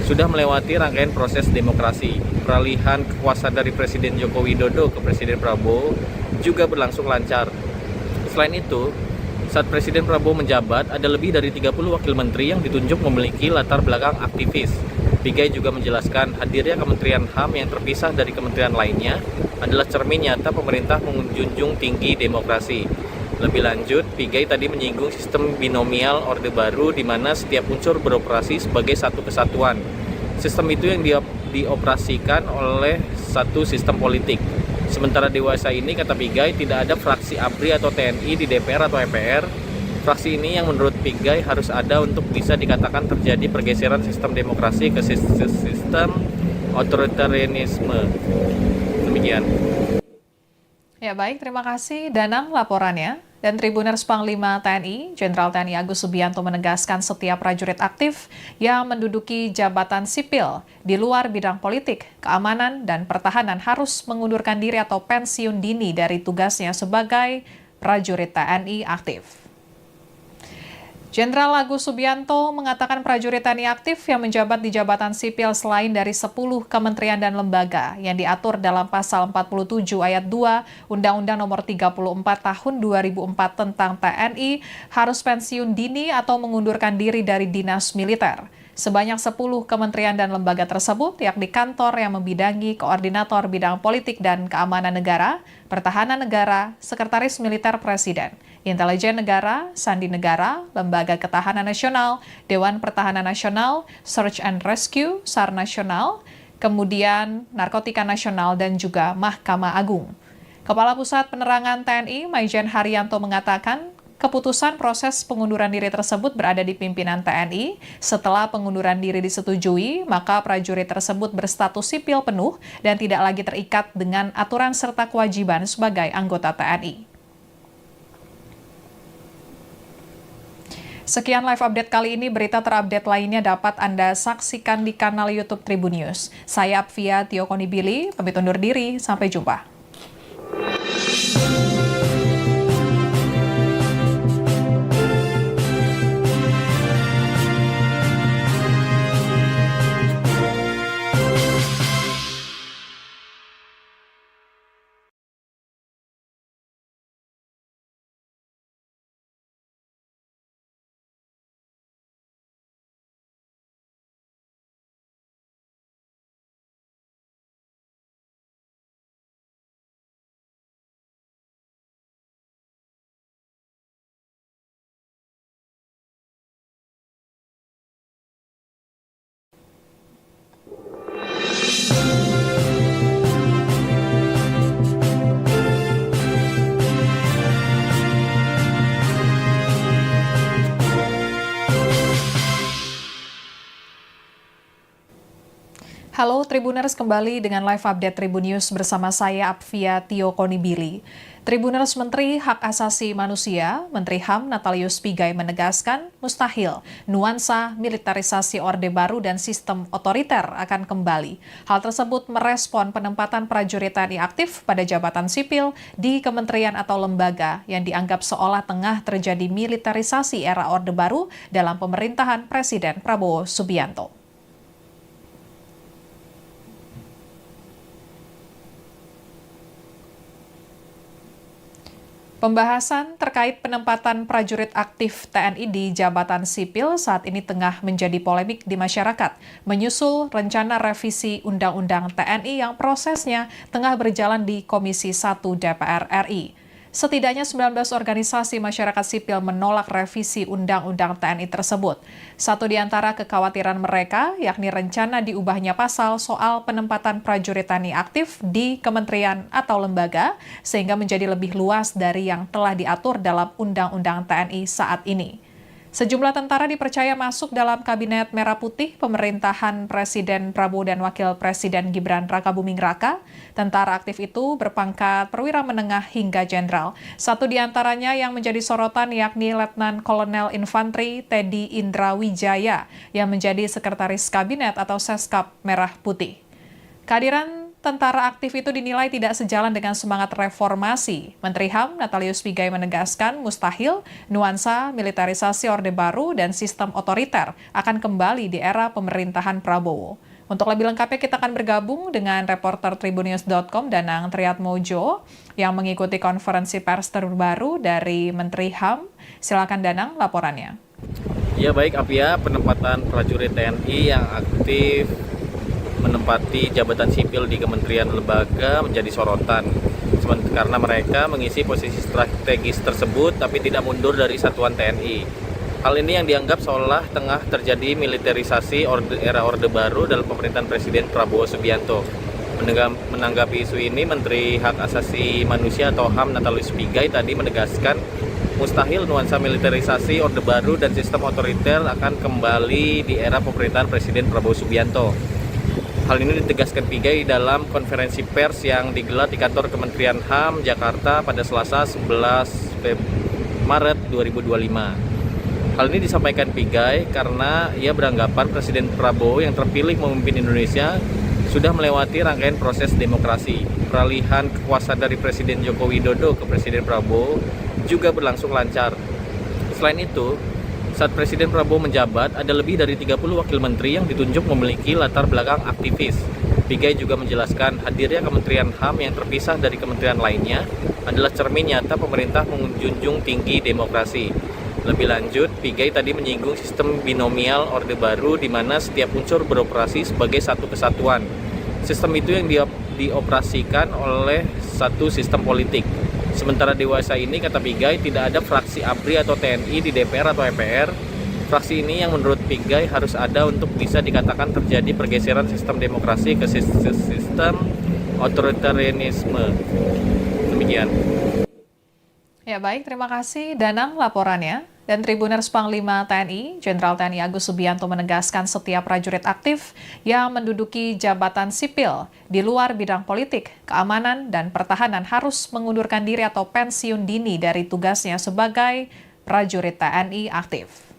sudah melewati rangkaian proses demokrasi. Peralihan kekuasaan dari Presiden Joko Widodo ke Presiden Prabowo juga berlangsung lancar. Selain itu, saat Presiden Prabowo menjabat, ada lebih dari 30 wakil menteri yang ditunjuk memiliki latar belakang aktivis. Pigai juga menjelaskan hadirnya Kementerian HAM yang terpisah dari kementerian lainnya adalah cermin nyata pemerintah menjunjung tinggi demokrasi. Lebih lanjut, Pigai tadi menyinggung sistem binomial Orde Baru di mana setiap unsur beroperasi sebagai satu kesatuan. Sistem itu yang dioperasikan oleh satu sistem politik. Sementara dewasa ini, kata Pigai, tidak ada fraksi ABRI atau TNI di DPR atau MPR. Fraksi ini yang menurut Pigai harus ada untuk bisa dikatakan terjadi pergeseran sistem demokrasi ke sistem otoritarianisme. Demikian. Ya baik, terima kasih Danang laporannya. Dan Tribuners Panglima TNI, Jenderal TNI Agus Subianto menegaskan setiap prajurit aktif yang menduduki jabatan sipil di luar bidang politik, keamanan, dan pertahanan harus mengundurkan diri atau pensiun dini dari tugasnya sebagai prajurit TNI aktif. Jenderal Agus Subianto mengatakan prajurit TNI aktif yang menjabat di jabatan sipil selain dari 10 kementerian dan lembaga yang diatur dalam pasal 47 ayat 2 Undang-Undang Nomor 34 Tahun 2004 tentang TNI harus pensiun dini atau mengundurkan diri dari dinas militer. Sebanyak 10 kementerian dan lembaga tersebut, yakni kantor yang membidangi koordinator bidang politik dan keamanan negara, pertahanan negara, sekretaris militer presiden, intelijen negara, sandi negara, lembaga ketahanan nasional, Dewan Pertahanan Nasional, Search and Rescue, SAR Nasional, kemudian Narkotika Nasional, dan juga Mahkamah Agung. Kepala Pusat Penerangan TNI, Maijen Haryanto mengatakan, keputusan proses pengunduran diri tersebut berada di pimpinan TNI. Setelah pengunduran diri disetujui, maka prajurit tersebut berstatus sipil penuh dan tidak lagi terikat dengan aturan serta kewajiban sebagai anggota TNI. Sekian live update kali ini, berita terupdate lainnya dapat Anda saksikan di kanal YouTube Tribun News. Saya Apvia Tio Konibili, pamit undur diri, sampai jumpa. Halo Tribuners, kembali dengan live update Tribun News bersama saya Apvia Tio Konibili. Tribuners, Menteri Hak Asasi Manusia, Menteri HAM Natalius Pigai menegaskan mustahil nuansa militerisasi Orde Baru dan sistem otoriter akan kembali. Hal tersebut merespon penempatan prajurit TNI aktif pada jabatan sipil di kementerian atau lembaga yang dianggap seolah tengah terjadi militerisasi era Orde Baru dalam pemerintahan Presiden Prabowo Subianto. Pembahasan terkait penempatan prajurit aktif TNI di jabatan sipil saat ini tengah menjadi polemik di masyarakat, menyusul rencana revisi Undang-Undang TNI yang prosesnya tengah berjalan di Komisi 1 DPR RI. Setidaknya 19 organisasi masyarakat sipil menolak revisi Undang-Undang TNI tersebut. Satu di antara kekhawatiran mereka, yakni rencana diubahnya pasal soal penempatan prajurit TNI aktif di kementerian atau lembaga, sehingga menjadi lebih luas dari yang telah diatur dalam Undang-Undang TNI saat ini. Sejumlah tentara dipercaya masuk dalam Kabinet Merah Putih pemerintahan Presiden Prabowo dan Wakil Presiden Gibran Rakabuming Raka. Tentara aktif itu berpangkat perwira menengah hingga jenderal. Satu di antaranya yang menjadi sorotan yakni Letnan Kolonel Infanteri Teddy Indra Wijaya yang menjadi Sekretaris Kabinet atau Seskap Merah Putih. Kehadiran tentara aktif itu dinilai tidak sejalan dengan semangat reformasi. Menteri HAM Natalius Pigai menegaskan mustahil nuansa militerisasi Orde Baru dan sistem otoriter akan kembali di era pemerintahan Prabowo. Untuk lebih lengkapnya kita akan bergabung dengan reporter tribunnews.com Danang Triatmojo yang mengikuti konferensi pers terbaru dari Menteri HAM. Silakan Danang laporannya. Ya baik Apia, penempatan prajurit TNI yang aktif menempati jabatan sipil di kementerian lembaga menjadi sorotan karena mereka mengisi posisi strategis tersebut tapi tidak mundur dari satuan TNI. Hal ini yang dianggap seolah tengah terjadi militerisasi era Orde Baru dalam pemerintahan Presiden Prabowo Subianto. Menanggapi isu ini, Menteri Hak Asasi Manusia atau HAM Natalius Pigai tadi menegaskan mustahil nuansa militerisasi Orde Baru dan sistem otoriter akan kembali di era pemerintahan Presiden Prabowo Subianto. Hal ini ditegaskan Pigai dalam konferensi pers yang digelar di kantor Kementerian HAM Jakarta pada Selasa 11 Maret 2025. Hal ini disampaikan Pigai karena ia beranggapan Presiden Prabowo yang terpilih memimpin Indonesia sudah melewati rangkaian proses demokrasi. Peralihan kekuasaan dari Presiden Joko Widodo ke Presiden Prabowo juga berlangsung lancar. Selain itu, Saat Presiden Prabowo menjabat, ada lebih dari 30 wakil menteri yang ditunjuk memiliki latar belakang aktivis. Pigai juga menjelaskan hadirnya Kementerian HAM yang terpisah dari kementerian lainnya adalah cermin nyata pemerintah menjunjung tinggi demokrasi. Lebih lanjut, Pigai tadi menyinggung sistem binomial Orde Baru di mana setiap unsur beroperasi sebagai satu kesatuan. Sistem itu yang dioperasikan oleh satu sistem politik. Sementara dewasa ini, kata Pigai, tidak ada fraksi ABRI atau TNI di DPR atau MPR. Fraksi ini yang menurut Pigai harus ada untuk bisa dikatakan terjadi pergeseran sistem demokrasi ke sistem otoritarianisme. Demikian. Ya baik, terima kasih Danang laporannya. Dan Tribuners Panglima TNI, Jenderal TNI Agus Subianto menegaskan setiap prajurit aktif yang menduduki jabatan sipil di luar bidang politik, keamanan, dan pertahanan harus mengundurkan diri atau pensiun dini dari tugasnya sebagai prajurit TNI aktif.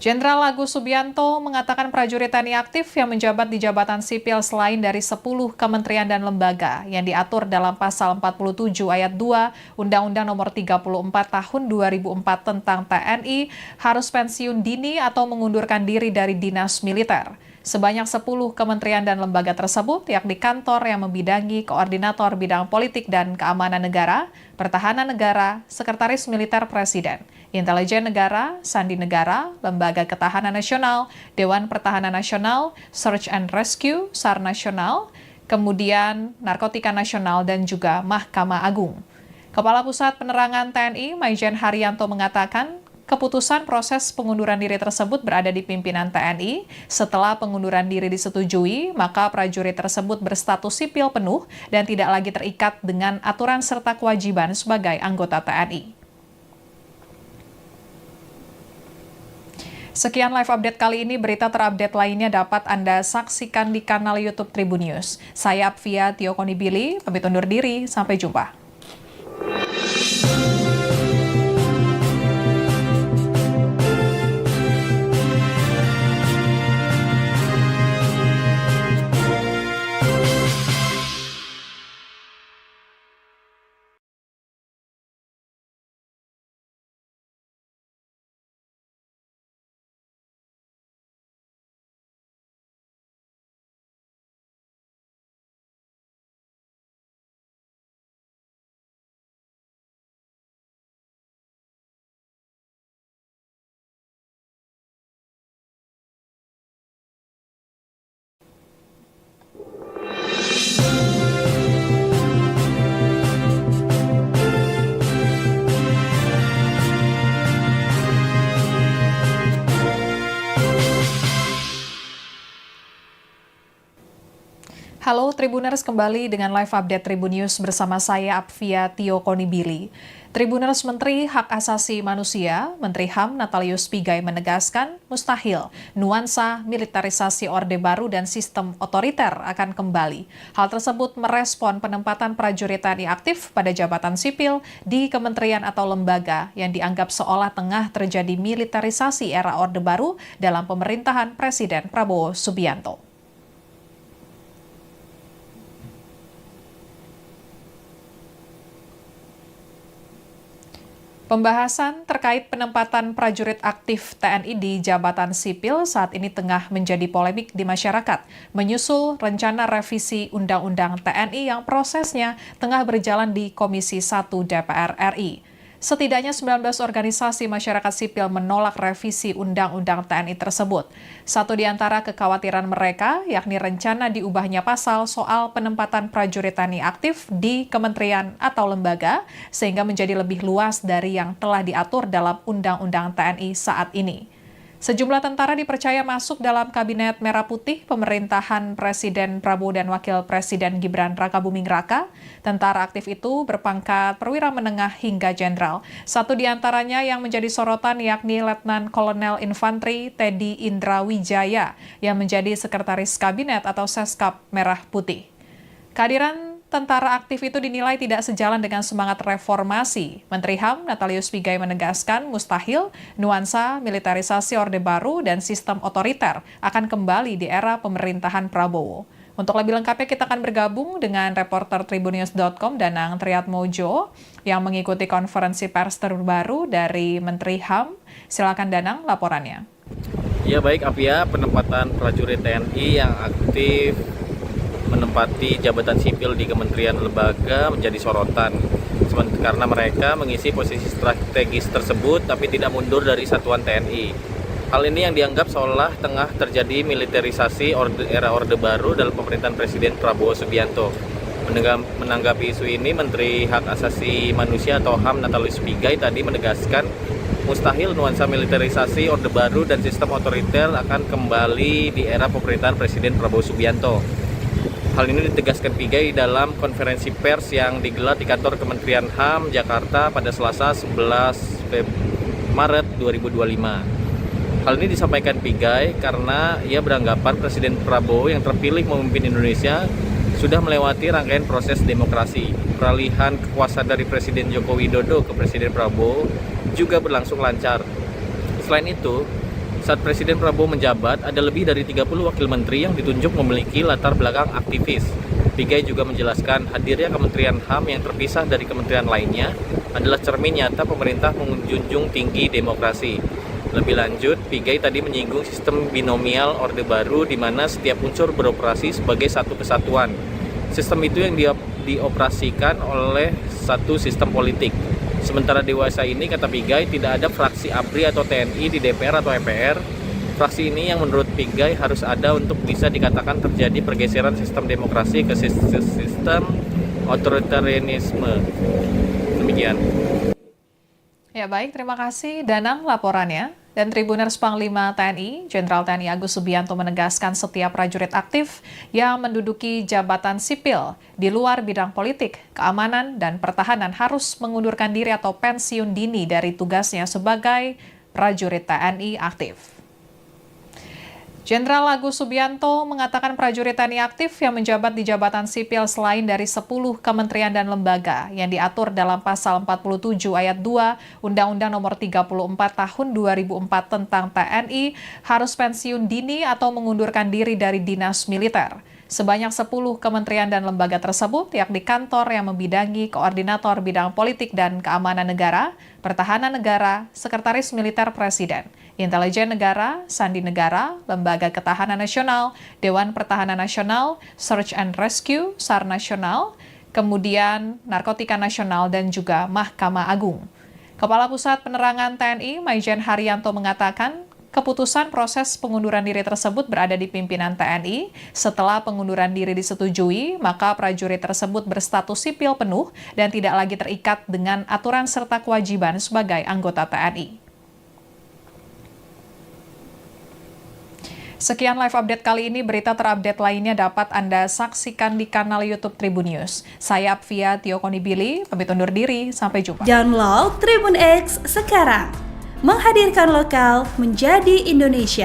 Jenderal Agus Subianto mengatakan prajurit TNI aktif yang menjabat di jabatan sipil selain dari 10 kementerian dan lembaga yang diatur dalam pasal 47 ayat 2 Undang-Undang Nomor 34 Tahun 2004 tentang TNI harus pensiun dini atau mengundurkan diri dari dinas militer. Sebanyak 10 kementerian dan lembaga tersebut, yakni kantor yang membidangi koordinator bidang politik dan keamanan negara, pertahanan negara, sekretaris militer presiden, intelijen negara, sandi negara, lembaga ketahanan nasional, Dewan Pertahanan Nasional, Search and Rescue, SAR Nasional, kemudian Narkotika Nasional, dan juga Mahkamah Agung. Kepala Pusat Penerangan TNI, Maijen Haryanto mengatakan, keputusan proses pengunduran diri tersebut berada di pimpinan TNI. Setelah pengunduran diri disetujui, maka prajurit tersebut berstatus sipil penuh dan tidak lagi terikat dengan aturan serta kewajiban sebagai anggota TNI. Sekian live update kali ini, berita terupdate lainnya dapat Anda saksikan di kanal YouTube Tribun News. Saya Apvia Tio Konibili, pamit undur diri, sampai jumpa. Halo Tribuners, kembali dengan live update Tribun News bersama saya Apvia Tio Konibili. Tribuners, Menteri Hak Asasi Manusia, Menteri HAM Natalius Pigai menegaskan mustahil nuansa militerisasi Orde Baru dan sistem otoriter akan kembali. Hal tersebut merespon penempatan prajurit TNI aktif pada jabatan sipil di kementerian atau lembaga yang dianggap seolah tengah terjadi militerisasi era Orde Baru dalam pemerintahan Presiden Prabowo Subianto. Pembahasan terkait penempatan prajurit aktif TNI di jabatan sipil saat ini tengah menjadi polemik di masyarakat, menyusul rencana revisi Undang-Undang TNI yang prosesnya tengah berjalan di Komisi 1 DPR RI. Setidaknya 19 organisasi masyarakat sipil menolak revisi Undang-Undang TNI tersebut. Satu di antara kekhawatiran mereka, yakni rencana diubahnya pasal soal penempatan prajurit TNI aktif di kementerian atau lembaga, sehingga menjadi lebih luas dari yang telah diatur dalam Undang-Undang TNI saat ini. Sejumlah tentara dipercaya masuk dalam Kabinet Merah Putih pemerintahan Presiden Prabowo dan Wakil Presiden Gibran Rakabuming Raka. Tentara aktif itu berpangkat perwira menengah hingga jenderal. Satu di antaranya yang menjadi sorotan yakni Letnan Kolonel Infanteri Teddy Indra Wijaya yang menjadi Sekretaris Kabinet atau Seskap Merah Putih. Kehadiran tentara aktif itu dinilai tidak sejalan dengan semangat reformasi. Menteri HAM Natalius Pigai menegaskan mustahil nuansa militerisasi Orde Baru dan sistem otoriter akan kembali di era pemerintahan Prabowo. Untuk lebih lengkapnya kita akan bergabung dengan reporter tribunnews.com Danang Triatmojo yang mengikuti konferensi pers terbaru dari Menteri HAM. Silakan Danang laporannya. Ya baik Apia, penempatan prajurit TNI yang aktif menempati jabatan sipil di kementerian lembaga menjadi sorotan karena mereka mengisi posisi strategis tersebut tapi tidak mundur dari satuan TNI. Hal ini yang dianggap seolah tengah terjadi militerisasi era Orde Baru dalam pemerintahan Presiden Prabowo Subianto. Menanggapi isu ini, Menteri Hak Asasi Manusia atau HAM Natalius Pigai tadi menegaskan mustahil nuansa militerisasi Orde Baru dan sistem otoriter akan kembali di era pemerintahan Presiden Prabowo Subianto. Hal ini ditegaskan Pigai dalam konferensi pers yang digelar di kantor Kementerian HAM Jakarta pada Selasa 11 Maret 2025. Hal ini disampaikan Pigai karena ia beranggapan Presiden Prabowo yang terpilih memimpin Indonesia sudah melewati rangkaian proses demokrasi. Peralihan kekuasaan dari Presiden Joko Widodo ke Presiden Prabowo juga berlangsung lancar. Selain itu, saat Presiden Prabowo menjabat, ada lebih dari 30 wakil menteri yang ditunjuk memiliki latar belakang aktivis. Pigai juga menjelaskan hadirnya Kementerian HAM yang terpisah dari kementerian lainnya adalah cermin nyata pemerintah menjunjung tinggi demokrasi. Lebih lanjut, Pigai tadi menyinggung sistem binomial Orde Baru di mana setiap unsur beroperasi sebagai satu kesatuan. Sistem itu yang dioperasikan oleh satu sistem politik. Sementara dewasa ini, kata Pigai, tidak ada fraksi ABRI atau TNI di DPR atau MPR. Fraksi ini yang menurut Pigai harus ada untuk bisa dikatakan terjadi pergeseran sistem demokrasi ke sistem otoritarianisme. Demikian. Ya baik, terima kasih Danang laporannya. Dan Tribuners Panglima TNI, Jenderal TNI Agus Subianto menegaskan setiap prajurit aktif yang menduduki jabatan sipil di luar bidang politik, keamanan, dan pertahanan harus mengundurkan diri atau pensiun dini dari tugasnya sebagai prajurit TNI aktif. Jenderal Agus Subianto mengatakan prajurit TNI aktif yang menjabat di jabatan sipil selain dari 10 kementerian dan lembaga yang diatur dalam pasal 47 ayat 2 Undang-Undang Nomor 34 Tahun 2004 tentang TNI harus pensiun dini atau mengundurkan diri dari dinas militer. Sebanyak 10 kementerian dan lembaga tersebut, yakni kantor yang membidangi koordinator bidang politik dan keamanan negara, pertahanan negara, sekretaris militer presiden, intelijen negara, sandi negara, lembaga ketahanan nasional, Dewan Pertahanan Nasional, Search and Rescue, SAR Nasional, kemudian Narkotika Nasional, dan juga Mahkamah Agung. Kepala Pusat Penerangan TNI, Maijen Haryanto mengatakan, keputusan proses pengunduran diri tersebut berada di pimpinan TNI. Setelah pengunduran diri disetujui, maka prajurit tersebut berstatus sipil penuh dan tidak lagi terikat dengan aturan serta kewajiban sebagai anggota TNI. Sekian live update kali ini, berita terupdate lainnya dapat Anda saksikan di kanal YouTube Tribun News. Saya Apvia Tio Konibili, pamit undur diri, sampai jumpa. Download Tribun X sekarang, menghadirkan lokal menjadi Indonesia.